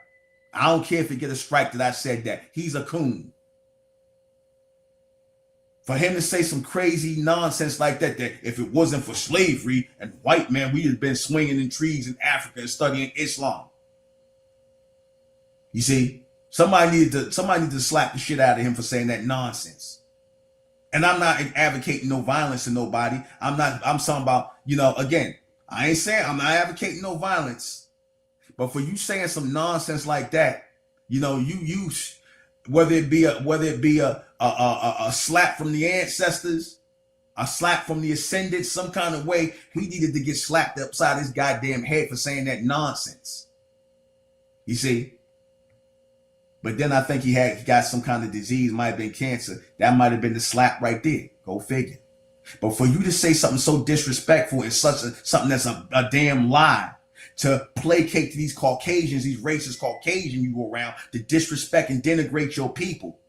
I don't care if you get a strike that I said that. He's a coon. For him to say some crazy nonsense like that if it wasn't for slavery and white men, we'd have been swinging in trees in Africa and studying Islam. You see? Somebody needed to slap the shit out of him for saying that nonsense. And I'm not advocating no violence to nobody. I'm talking about, again, I ain't saying I'm not advocating no violence. But for you saying some nonsense like that, you whether it be a slap from the ancestors, a slap from the ascended, some kind of way, he needed to get slapped upside his goddamn head for saying that nonsense. You see? But then I think he got some kind of disease, might have been cancer. That might have been the slap right there. Go figure. But for you to say something so disrespectful and something that's a damn lie, to placate to these Caucasians, these racist Caucasians you go around, to disrespect and denigrate your people.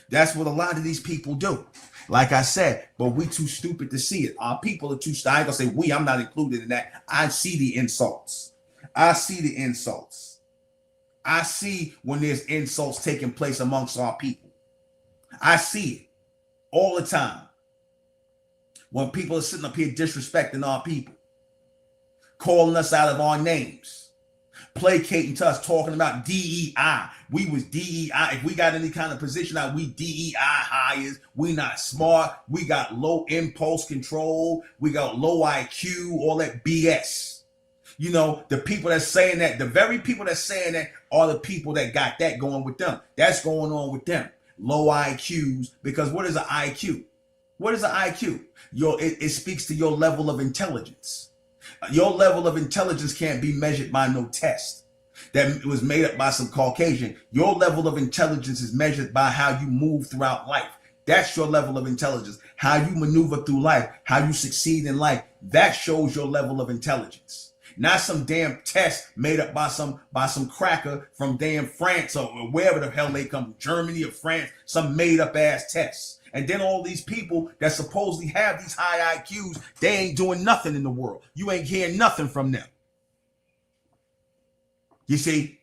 That's what a lot of these people do. Like I said, but we too stupid to see it. Our people are too stupid. I ain't gonna say we, I'm not included in that. I see the insults. I see the insults. I see when there's insults taking place amongst our people. I see it all the time. When people are sitting up here disrespecting our people, calling us out of our names, placating to us, talking about DEI. We was DEI. If we got any kind of position now, we DEI hires. We not smart. We got low impulse control. We got low IQ, all that BS. The people that's saying that, the very people that's saying that are the people that got that going with them. That's going on with them. Low IQs, because what is an IQ? What is an IQ? It speaks to your level of intelligence. Your level of intelligence can't be measured by no test that was made up by some Caucasian. Your level of intelligence is measured by how you move throughout life. That's your level of intelligence. How you maneuver through life, how you succeed in life. That shows your level of intelligence. Not some damn test made up by some cracker from damn France or wherever the hell they come from, Germany or France, some made up ass tests. And then all these people that supposedly have these high IQs, they ain't doing nothing in the world. You ain't hearing nothing from them. You see,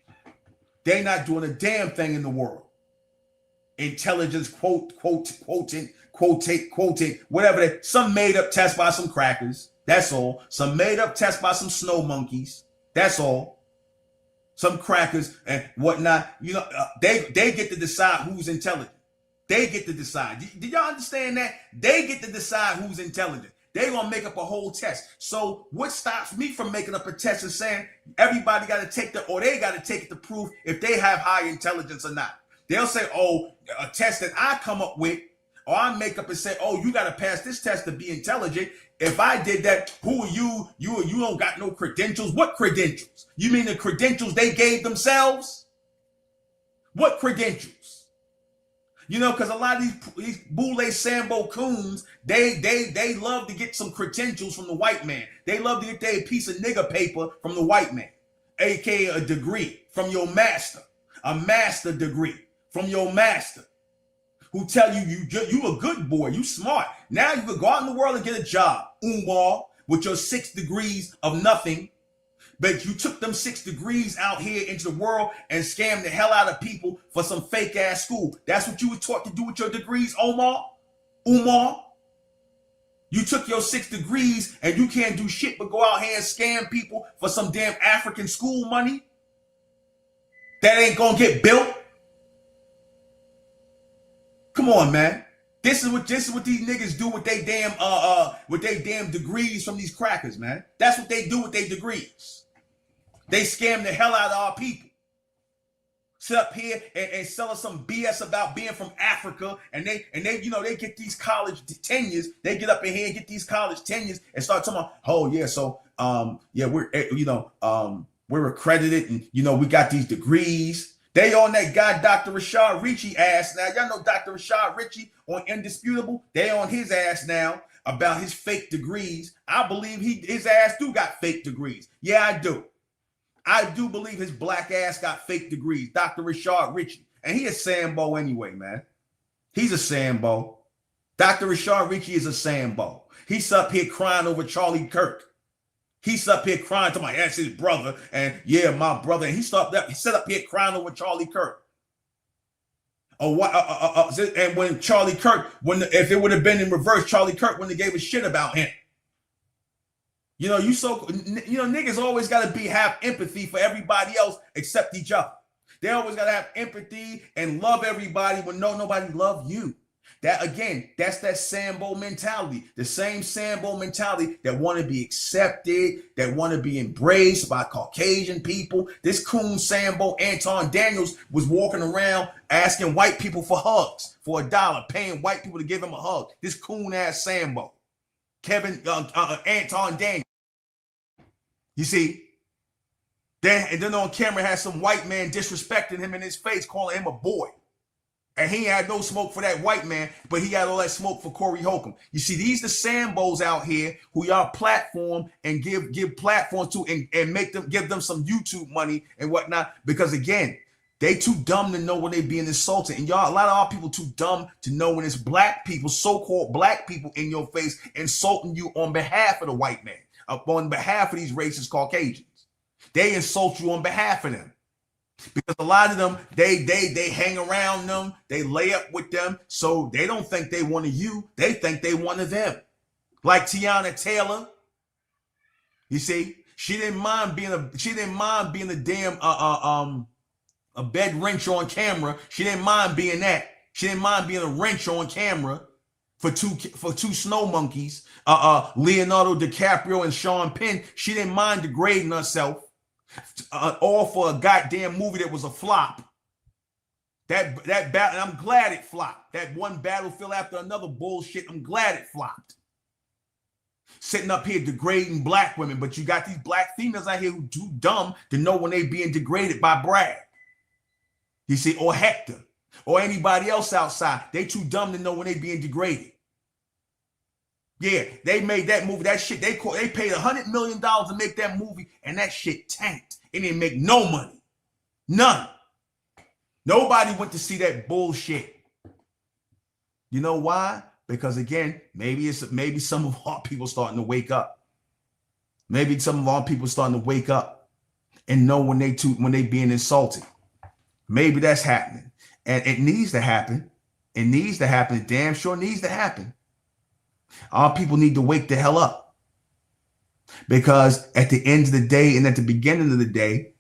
they not doing a damn thing in the world. Intelligence, quoting, whatever. Some made up test by some crackers. That's all. Some made up test by some snow monkeys. That's all. Some crackers and whatnot. They get to decide who's intelligent. They get to decide. Do y'all understand that? They get to decide who's intelligent. They're going to make up a whole test. So what stops me from making up a test and saying everybody got to take they got to take it to prove if they have high intelligence or not? They'll say, a test that I come up with, or I make up and say, you got to pass this test to be intelligent. If I did that, who are you? You don't got no credentials. What credentials? You mean the credentials they gave themselves? What credentials? Because a lot of these boule Sambo coons, they love to get some credentials from the white man. They love to get their piece of nigger paper from the white man, aka a degree from your master, a master degree from your master, who tell you a good boy, you smart. Now you can go out in the world and get a job, with your 6 degrees of nothing. But you took them 6 degrees out here into the world and scammed the hell out of people for some fake ass school. That's what you were taught to do with your degrees, Umar. You took your 6 degrees and you can't do shit but go out here and scam people for some damn African school money that ain't gonna get built. Come on, man. This is what these niggas do with they damn degrees from these crackers, man. That's what they do with their degrees. They scam the hell out of our people. Sit up here and sell us some BS about being from Africa, and they they get these college tenures. They get up in here and get these college tenures and start talking about, oh yeah, so we're accredited and we got these degrees. They on that guy Dr. Rashad Richey ass now. Y'all know Dr. Rashad Richey on Indisputable. They on his ass now about his fake degrees. I believe his ass do got fake degrees. Yeah, I do. I do believe his black ass got fake degrees. Dr. Rashad Richey. And he a Sambo anyway, man. He's a Sambo. Dr. Rashad Richey is a Sambo. He's up here crying over Charlie Kirk. He's up here crying to my that's his brother. And yeah, my brother. And he sat up here crying over Charlie Kirk. And when Charlie Kirk, if it would have been in reverse, Charlie Kirk wouldn't have gave a shit about him. Niggas always got to have empathy for everybody else except each other. They always got to have empathy and love everybody when nobody love you. That's that Sambo mentality. The same Sambo mentality that want to be accepted, that want to be embraced by Caucasian people. This coon Sambo, Anton Daniels, was walking around asking white people for hugs for $1, paying white people to give him a hug. This coon ass Sambo. Anton Daniels. You see, then on camera has some white man disrespecting him in his face, calling him a boy. And he had no smoke for that white man, but he had all that smoke for Corey Holcomb. You see, these the Sambos out here who y'all platform and give platforms to and give them some YouTube money and whatnot. Because again, they too dumb to know when they being insulted. And y'all, a lot of our people too dumb to know when it's black people, so-called black people in your face insulting you on behalf of the white man, on behalf of these racist Caucasians. They insult you on behalf of them. Because a lot of them, they hang around them, they lay up with them, so they don't think they one of you, they think they one of them. Like Tiana Taylor, you see, she didn't mind being a damn a bed wrench on camera. She didn't mind being that. She didn't mind being a wrench on camera for two snow monkeys, Leonardo DiCaprio and Sean Penn. She didn't mind degrading herself. All for a goddamn movie that was a flop. That battle, I'm glad it flopped. That one Battlefield after another bullshit, I'm glad it flopped. Sitting up here degrading black women, but you got these black females out here who too dumb to know when they being degraded by Brad. You see, or Hector, or anybody else outside. They too dumb to know when they being degraded. Yeah, they made that movie. That shit, they paid $100 million to make that movie, and that shit tanked. It didn't make no money. None. Nobody went to see that bullshit. You know why? Because again, maybe some of our people starting to wake up. Maybe some of our people starting to wake up and know when they being insulted. Maybe that's happening. And it needs to happen. It needs to happen. It damn sure needs to happen. Our people need to wake the hell up. Because at the end of the day and at the beginning of the day,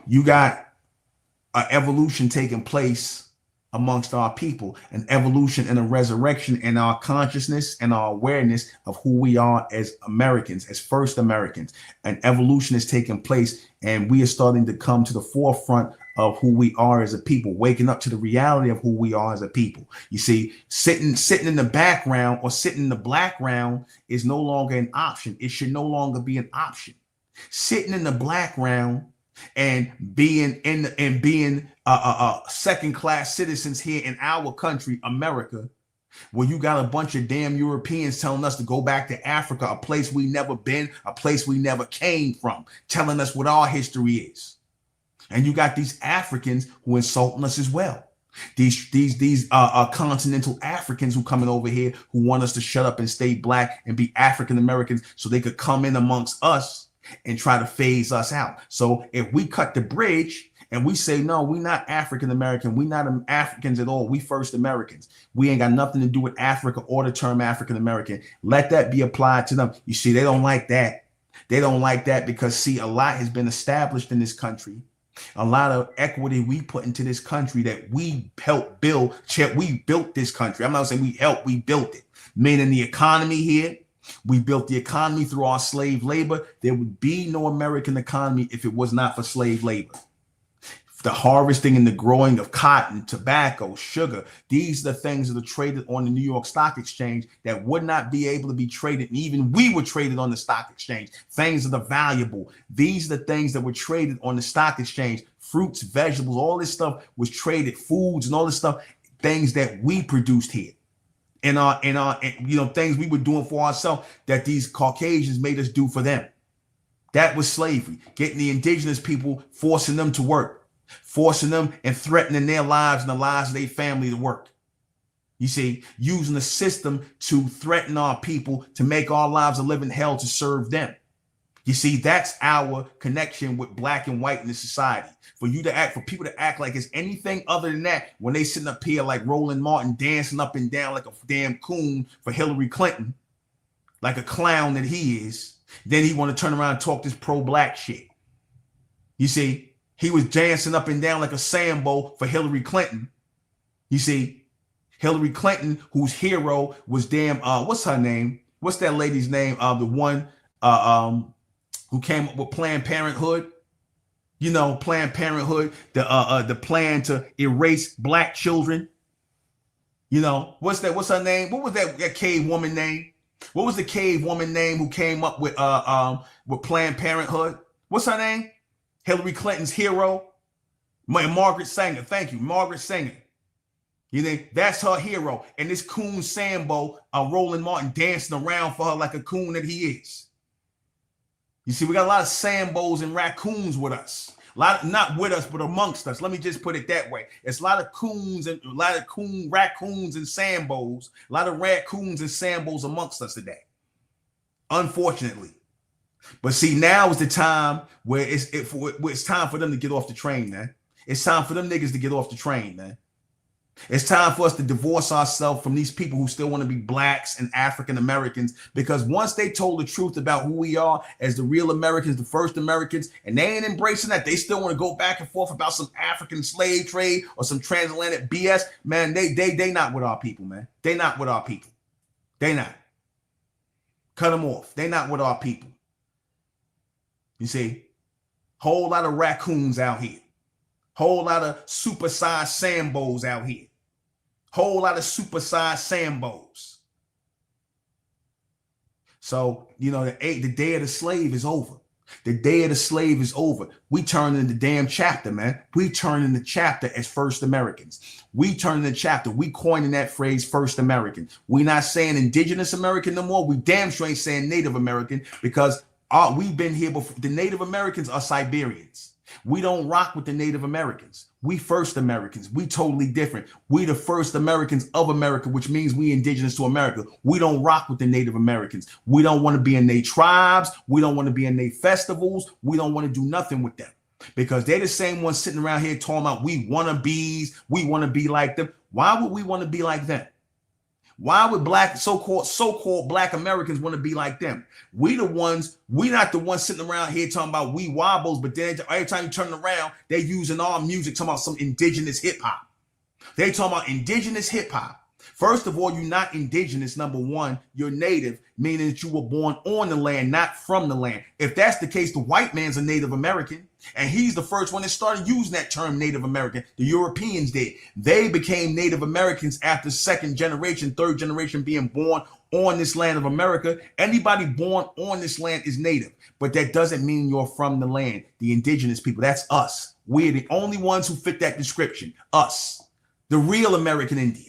you got an evolution taking place amongst our people, an evolution and a resurrection in our consciousness and our awareness of who we are as Americans, as first Americans. An evolution is taking place, and we are starting to come to the forefront of who we are as a people, waking up to the reality of who we are as a people. You see, sitting in the background or sitting in the blackground is no longer an option. It should no longer be an option. Sitting in the background and being second-class citizens here in our country, America, where you got a bunch of damn Europeans telling us to go back to Africa, a place we never been, a place we never came from, telling us what our history is. And you got these Africans who insulting us as well. These continental Africans who coming over here who want us to shut up and stay black and be African Americans so they could come in amongst us and try to phase us out. So if we cut the bridge and we say, no, we're not African American, we're not Africans at all, we first Americans, we ain't got nothing to do with Africa or the term African American, let that be applied to them. You see, they don't like that. They don't like that because, see, a lot has been established in this country. A lot of equity we put into this country that we helped build. We built this country. I'm not saying we helped, we built it. Meaning the economy here, we built the economy through our slave labor. There would be no American economy if it was not for slave labor. The harvesting and the growing of cotton, tobacco, sugar, these are the things that are traded on the New York Stock Exchange that would not be able to be traded. And even we were traded on the stock exchange. Things that are valuable. These are the things that were traded on the stock exchange. Fruits, vegetables, all this stuff was traded, foods and all this stuff, things that we produced here. And things we were doing for ourselves that these Caucasians made us do for them. That was slavery. Getting the indigenous people, forcing them to work. Forcing them and threatening their lives and the lives of their family to work. You see, using the system to threaten our people, to make our lives a living hell to serve them. You see, that's our connection with black and white in this society. For people to act like it's anything other than that when they sitting up here like Roland Martin dancing up and down like a damn coon for Hillary Clinton, like a clown that he is, then he want to turn around and talk this pro-black shit. You see, he was dancing up and down like a Sambo for Hillary Clinton. You see, Hillary Clinton, whose hero was what's her name? What's that lady's name? The one who came up with Planned Parenthood. You know, Planned Parenthood, the plan to erase black children. You know, what's her name? What was that cave woman name? What was the cave woman name who came up with Planned Parenthood? What's her name? Hillary Clinton's hero, Margaret Sanger. Thank you, Margaret Sanger. You think that's her hero, and this coon Sambo, Roland Martin, dancing around for her like a coon that he is. You see, we got a lot of Sambos and raccoons with us. Not with us, but amongst us. Let me just put it that way. It's a lot of coons and raccoons and Sambos, a lot of raccoons and Sambos amongst us today. Unfortunately. But see, now is the time where it's time for them to get off the train, man. It's time for them niggas to get off the train, man. It's time for us to divorce ourselves from these people who still want to be blacks and African Americans, because once they told the truth about who we are as the real Americans, the first Americans, and they ain't embracing that, they still want to go back and forth about some African slave trade or some transatlantic BS, man. They not with our people, man. They not with our people. They not. Cut them off. They not with our people. You see, whole lot of raccoons out here, whole lot of supersized Sambos out here, whole lot of supersized Sambos. So, you know, the day of the slave is over. The day of the slave is over. We turn in the damn chapter, man. We turn in the chapter as first Americans. We turn in the chapter. We coining that phrase first American. We not saying indigenous American no more. We damn sure ain't saying Native American, because we've been here before. The Native Americans are Siberians. We don't rock with the Native Americans. We first Americans. We totally different. We the first Americans of America, which means we indigenous to America. We don't rock with the Native Americans. We don't want to be in their tribes. We don't want to be in their festivals. We don't want to do nothing with them, because they're the same ones sitting around here talking about we wannabes. We want to be like them. Why would we want to be like them? Why would so-called black Americans want to be like them? We not the ones sitting around here talking about we wobbles, but then every time you turn around, they're using our music, talking about some indigenous hip hop. They talking about indigenous hip hop. First of all, you're not indigenous. Number one, you're native, meaning that you were born on the land, not from the land. If that's the case, the white man's a Native American, and he's the first one that started using that term Native American. The Europeans did. They became Native Americans after second generation, third generation being born on this land of America. Anybody born on this land is Native, but that doesn't mean you're from the land. The indigenous people, that's us. We're the only ones who fit that description. Us, the real American Indians.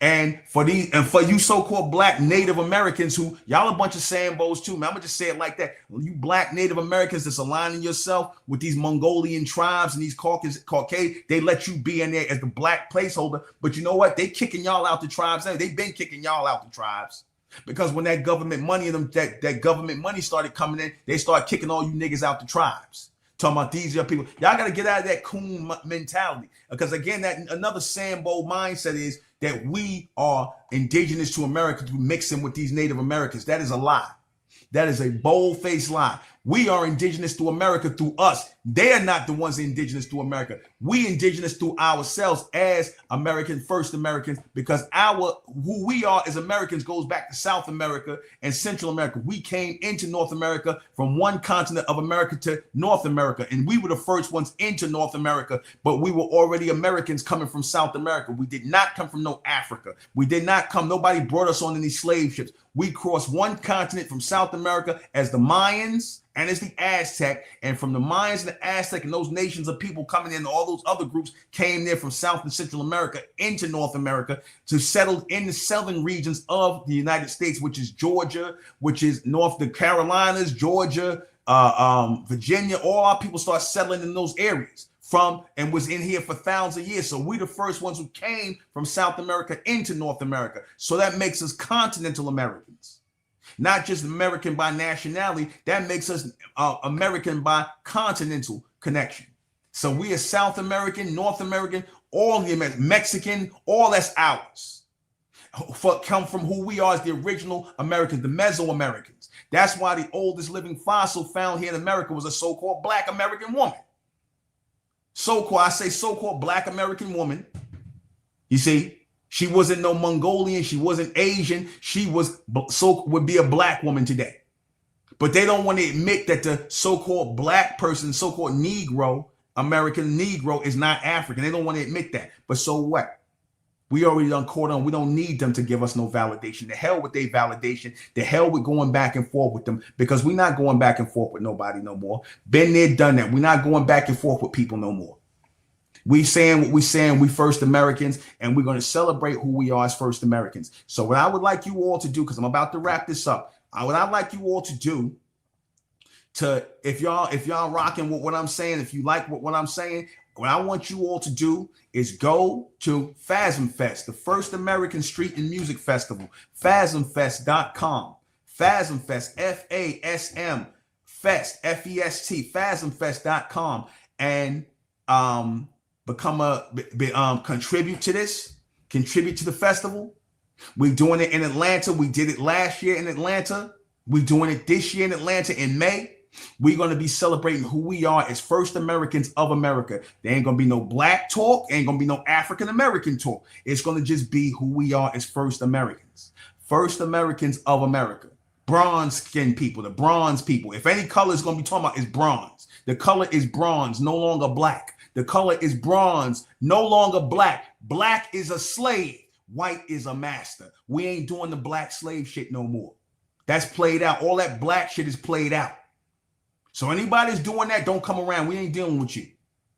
And for you so-called black Native Americans, who y'all a bunch of Sambos too, man. I'm gonna just say it like that. You black Native Americans that's aligning yourself with these Mongolian tribes and these Caucasian, they let you be in there as the black placeholder. But you know what? They kicking y'all out the tribes. They've been kicking y'all out the tribes. Because when that government money and that government money started coming in, they start kicking all you niggas out the tribes. Talking about these are people. Y'all got to get out of that coon mentality. Because again, that another Sambo mindset is that we are indigenous to America through mixing with these Native Americans. That is a lie. That is a bold-faced lie. We are indigenous to America through us. They are not the ones indigenous to America. We indigenous to ourselves as American, first Americans, because who we are as Americans goes back to South America and Central America. We came into North America from one continent of America to North America, and we were the first ones into North America, but we were already Americans coming from South America. We did not come from no Africa. We did not come. Nobody brought us on any slave ships. We crossed one continent from South America as the Mayans and as the Aztec, and from the Mayans and the Aztec and those nations of people coming in, all those other groups came there from South and Central America into North America to settle in the southern regions of the United States, which is Georgia, which is North the Carolinas, Georgia, Virginia. All our people start settling in those areas and was in here for thousands of years. So we the first ones who came from South America into North America. So that makes us continental Americans. Not just American by nationality, that makes us American by continental connection. So we are South American, North American, all the Mexican, all that's ours. Come from who we are as the original Americans, the Mesoamericans. That's why the oldest living fossil found here in America was a so-called Black American woman. So-called Black American woman. You see? She wasn't no Mongolian. She wasn't Asian. She would be a Black woman today. But they don't want to admit that the so-called Black person, so-called Negro, American Negro is not African. They don't want to admit that. But so what? We already done caught on. We don't need them to give us no validation. The hell with their validation. The hell with going back and forth with them, because we're not going back and forth with nobody no more. Been there, done that. We're not going back and forth with people no more. We saying what we saying, we first Americans, and we're going to celebrate who we are as first Americans. So what I would like you all to do, because I'm about to wrap this up, what I'd like you all to do, if y'all rocking with what I'm saying, if you like what I'm saying, what I want you all to do is go to FASM Fest, the First American Street and Music Festival, FASMFest.com, FASM Fest, FASM Fest, FEST, FASMFest.com, and contribute to the festival. We're doing it in Atlanta. We did it last year in Atlanta. We're doing it this year in Atlanta in May. We're going to be celebrating who we are as first Americans of America. There ain't going to be no Black talk. Ain't going to be no African American talk. It's going to just be who we are as first Americans. First Americans of America. Bronze skinned people, the bronze people. If any color is going to be talking about is bronze. The color is bronze, no longer black. The color is bronze, no longer black. Black is a slave. White is a master. We ain't doing the black slave shit no more. That's played out. All that black shit is played out. So anybody's doing that, don't come around. We ain't dealing with you.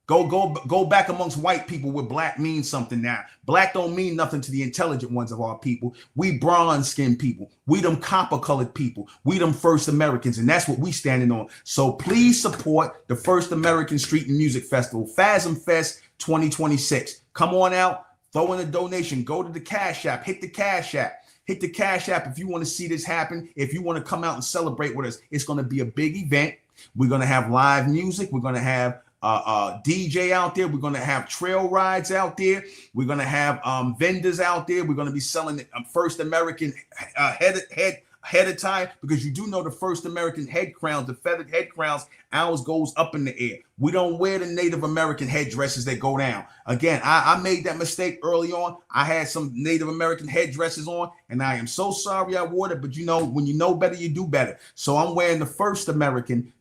Go back amongst white people where black means something now. Black don't mean nothing to the intelligent ones of our people. We bronze-skinned people. We them copper-colored people. We them first Americans, and that's what we standing on. So please support the First American Street and Music Festival, FASM Fest 2026. Come on out, throw in a donation, go to the Cash App, hit the Cash App. Hit the Cash App if you want to see this happen. If you want to come out and celebrate with us, it's going to be a big event. We're going to have live music. We're going to have DJ out there. We're going to have trail rides out there. We're going to have vendors out there. We're going to be selling first American head attire, because you do know the first American head crowns, the feathered head crowns, ours goes up in the air. We don't wear the Native American headdresses that go down. Again, I made that mistake early on. I had some Native American headdresses on, and I am so sorry I wore it. But you know, when you know better, you do better. So I'm wearing the first American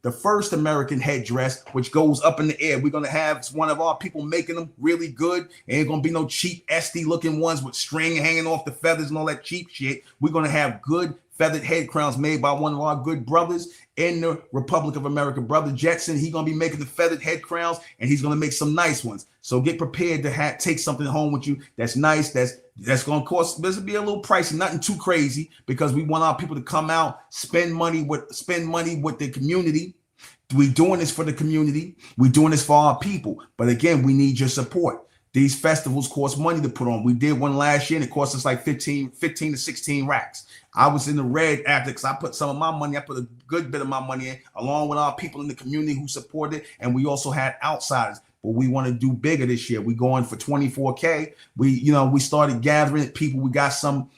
headdress, which goes up in the air. We're gonna have one of our people making them really good. Ain't gonna be no cheap SD looking ones with string hanging off the feathers and all that cheap shit. We're gonna have good feathered head crowns made by one of our good brothers in the Republic of America, Brother Jetson. He's going to be making the feathered head crowns, and he's going to make some nice ones. So get prepared to take something home with you that's nice, that's going to cost, this will be a little pricey, nothing too crazy, because we want our people to come out, spend money with the community. We're doing this for the community. We're doing this for our people. But again, we need your support. These festivals cost money to put on. We did one last year and it cost us like 15 to 16 racks. I was in the red after because I put some of my money, I put a good bit of my money in, along with our people in the community who supported, and we also had outsiders. But we want to do bigger this year. We going for 24K. We started gathering people. We got some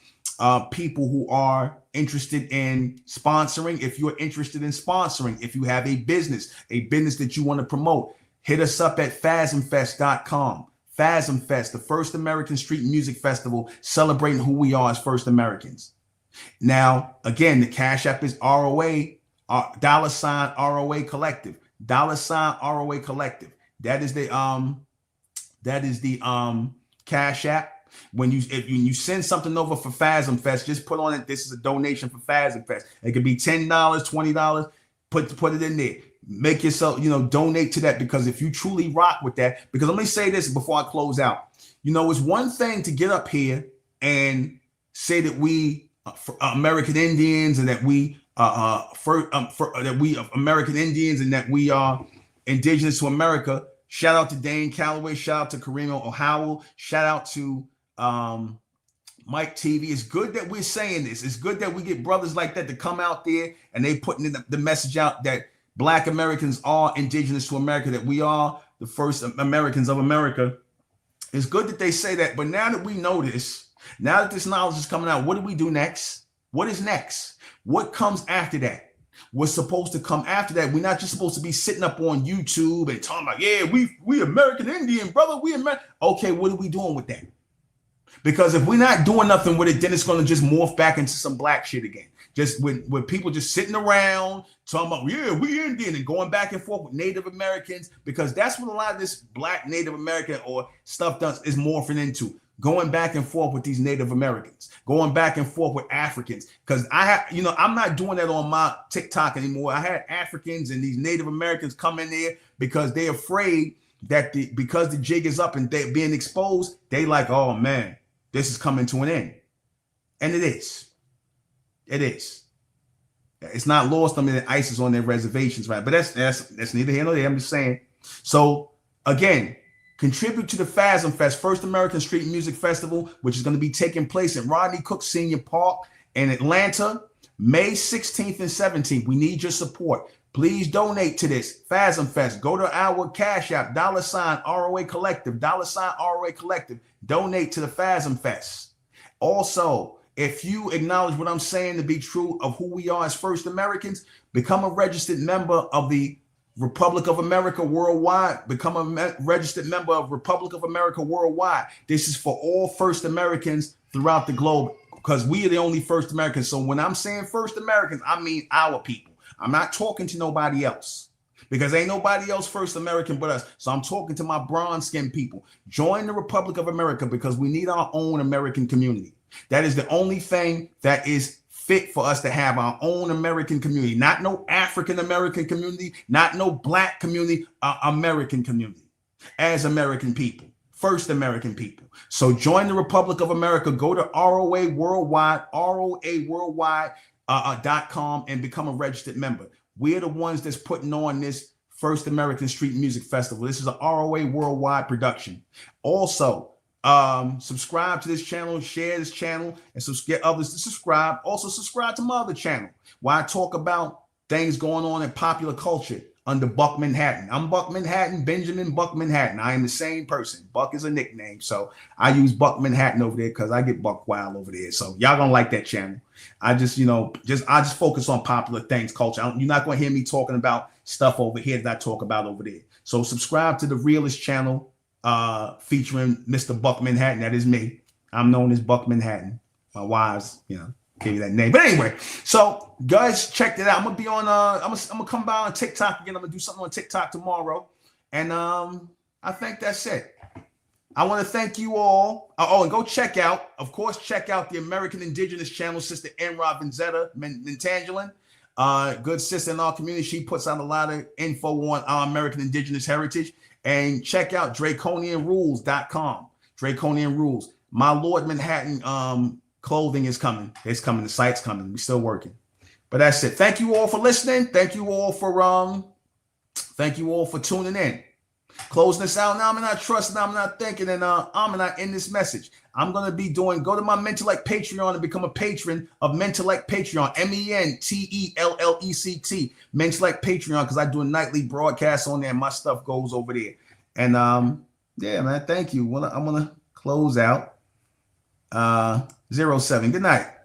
people who are interested in sponsoring. If you're interested in sponsoring, if you have a business that you want to promote, hit us up at phasmfest.com. Phasmfest, the First American Street Music Festival, celebrating who we are as First Americans. Now, again, the Cash App is ROA, $ROA Collective, $ROA Collective. That is the Cash App. When you send something over for Phasm Fest, just put on it. This is a donation for Phasm Fest. It could be $10, $20. Put it in there. Make yourself, donate to that, because if you truly rock with that, because let me say this before I close out. It's one thing to get up here and say that we American Indians and that we American Indians and that we are indigenous to America. Shout out to Dane Calloway. Shout out to Karima O'Howell. Shout out to Mike TV. It's good that we're saying this. It's good that we get brothers like that to come out there and they putting the message out that Black Americans are indigenous to America, that we are the first Americans of America. It's good that they say that. But now that we know this, now that this knowledge is coming out, what do we do next? What is next? What comes after that? What's supposed to come after that? We're not just supposed to be sitting up on YouTube and talking about, yeah, we American Indian, brother. We American. Okay, what are we doing with that? Because if we're not doing nothing with it, then it's going to just morph back into some black shit again. Just when people just sitting around talking about, yeah, we Indian, and going back and forth with Native Americans, because that's what a lot of this Black Native American or stuff does, is morphing into. Going back and forth with these Native Americans, going back and forth with Africans. Because I'm not doing that on my TikTok anymore. I had Africans and these Native Americans come in there because they're afraid that because the jig is up and they're being exposed, they like, oh man, this is coming to an end. And it is. It is. It's not lost on them that ISIS on their reservations, right? But that's neither here nor there. I'm just saying. So again, contribute to the Phasm Fest, First American Street Music Festival, which is going to be taking place in Rodney Cook Senior Park in Atlanta, May 16th and 17th. We need your support. Please donate to this Phasm Fest. Go to our Cash App, $ROA Collective, $ROA Collective. Donate to the Phasm Fest. Also, if you acknowledge what I'm saying to be true of who we are as First Americans, become a registered member of the Republic of America Worldwide. Become a registered member of Republic of America Worldwide. This is for all First Americans throughout the globe, because we are the only First Americans. So when I'm saying First Americans, I mean our people. I'm not talking to nobody else, because ain't nobody else First American but us. So I'm talking to my bronze skinned people. Join the Republic of America, because we need our own American community. That is the only thing that is fit for us to have, our own American community, not no African American community, not no Black community, American community as American people, First American people. So join the Republic of America. Go to ROA Worldwide, ROAWorldwide.com and become a registered member. We're the ones that's putting on this First American Street Music Festival. This is a ROA Worldwide production. Also, subscribe to this channel, share this channel, and get others to subscribe. Also, subscribe to my other channel, where I talk about things going on in popular culture under Buck Manhattan. I'm Buck Manhattan, Benjamin Buck Manhattan. I am the same person. Buck is a nickname, so I use Buck Manhattan over there because I get Buck Wild over there. So y'all gonna like that channel. I just focus on popular things, culture. You're not gonna hear me talking about stuff over here that I talk about over there. So subscribe to the Realist channel, featuring Mr. Buck Manhattan. That is me. I'm known as Buck Manhattan. My wives, gave you that name. But anyway, so guys, check that out. I'm gonna be on I'm gonna come by on TikTok again. I'm gonna do something on TikTok tomorrow. And I think that's it. I want to thank you all. And go check out the American Indigenous channel, Sister Enra Vanzetta Mentangelin. Good sister in our community. She puts out a lot of info on our American Indigenous heritage. And check out DraconianRules.com. Draconian Rules. My Lord Manhattan clothing is coming. It's coming. The site's coming. We're still working. But that's it. Thank you all for listening. Thank you all for tuning in. Closing this out now. I'm not trusting. I'm not thinking. And I'm not in this message. I'm going to be doing, go to my Mentellect Patreon and become a patron of Mentellect Patreon, MENTELLECT, Mentellect Patreon, because I do a nightly broadcast on there and my stuff goes over there. And yeah, man, thank you. I'm going to close out 07. Good night.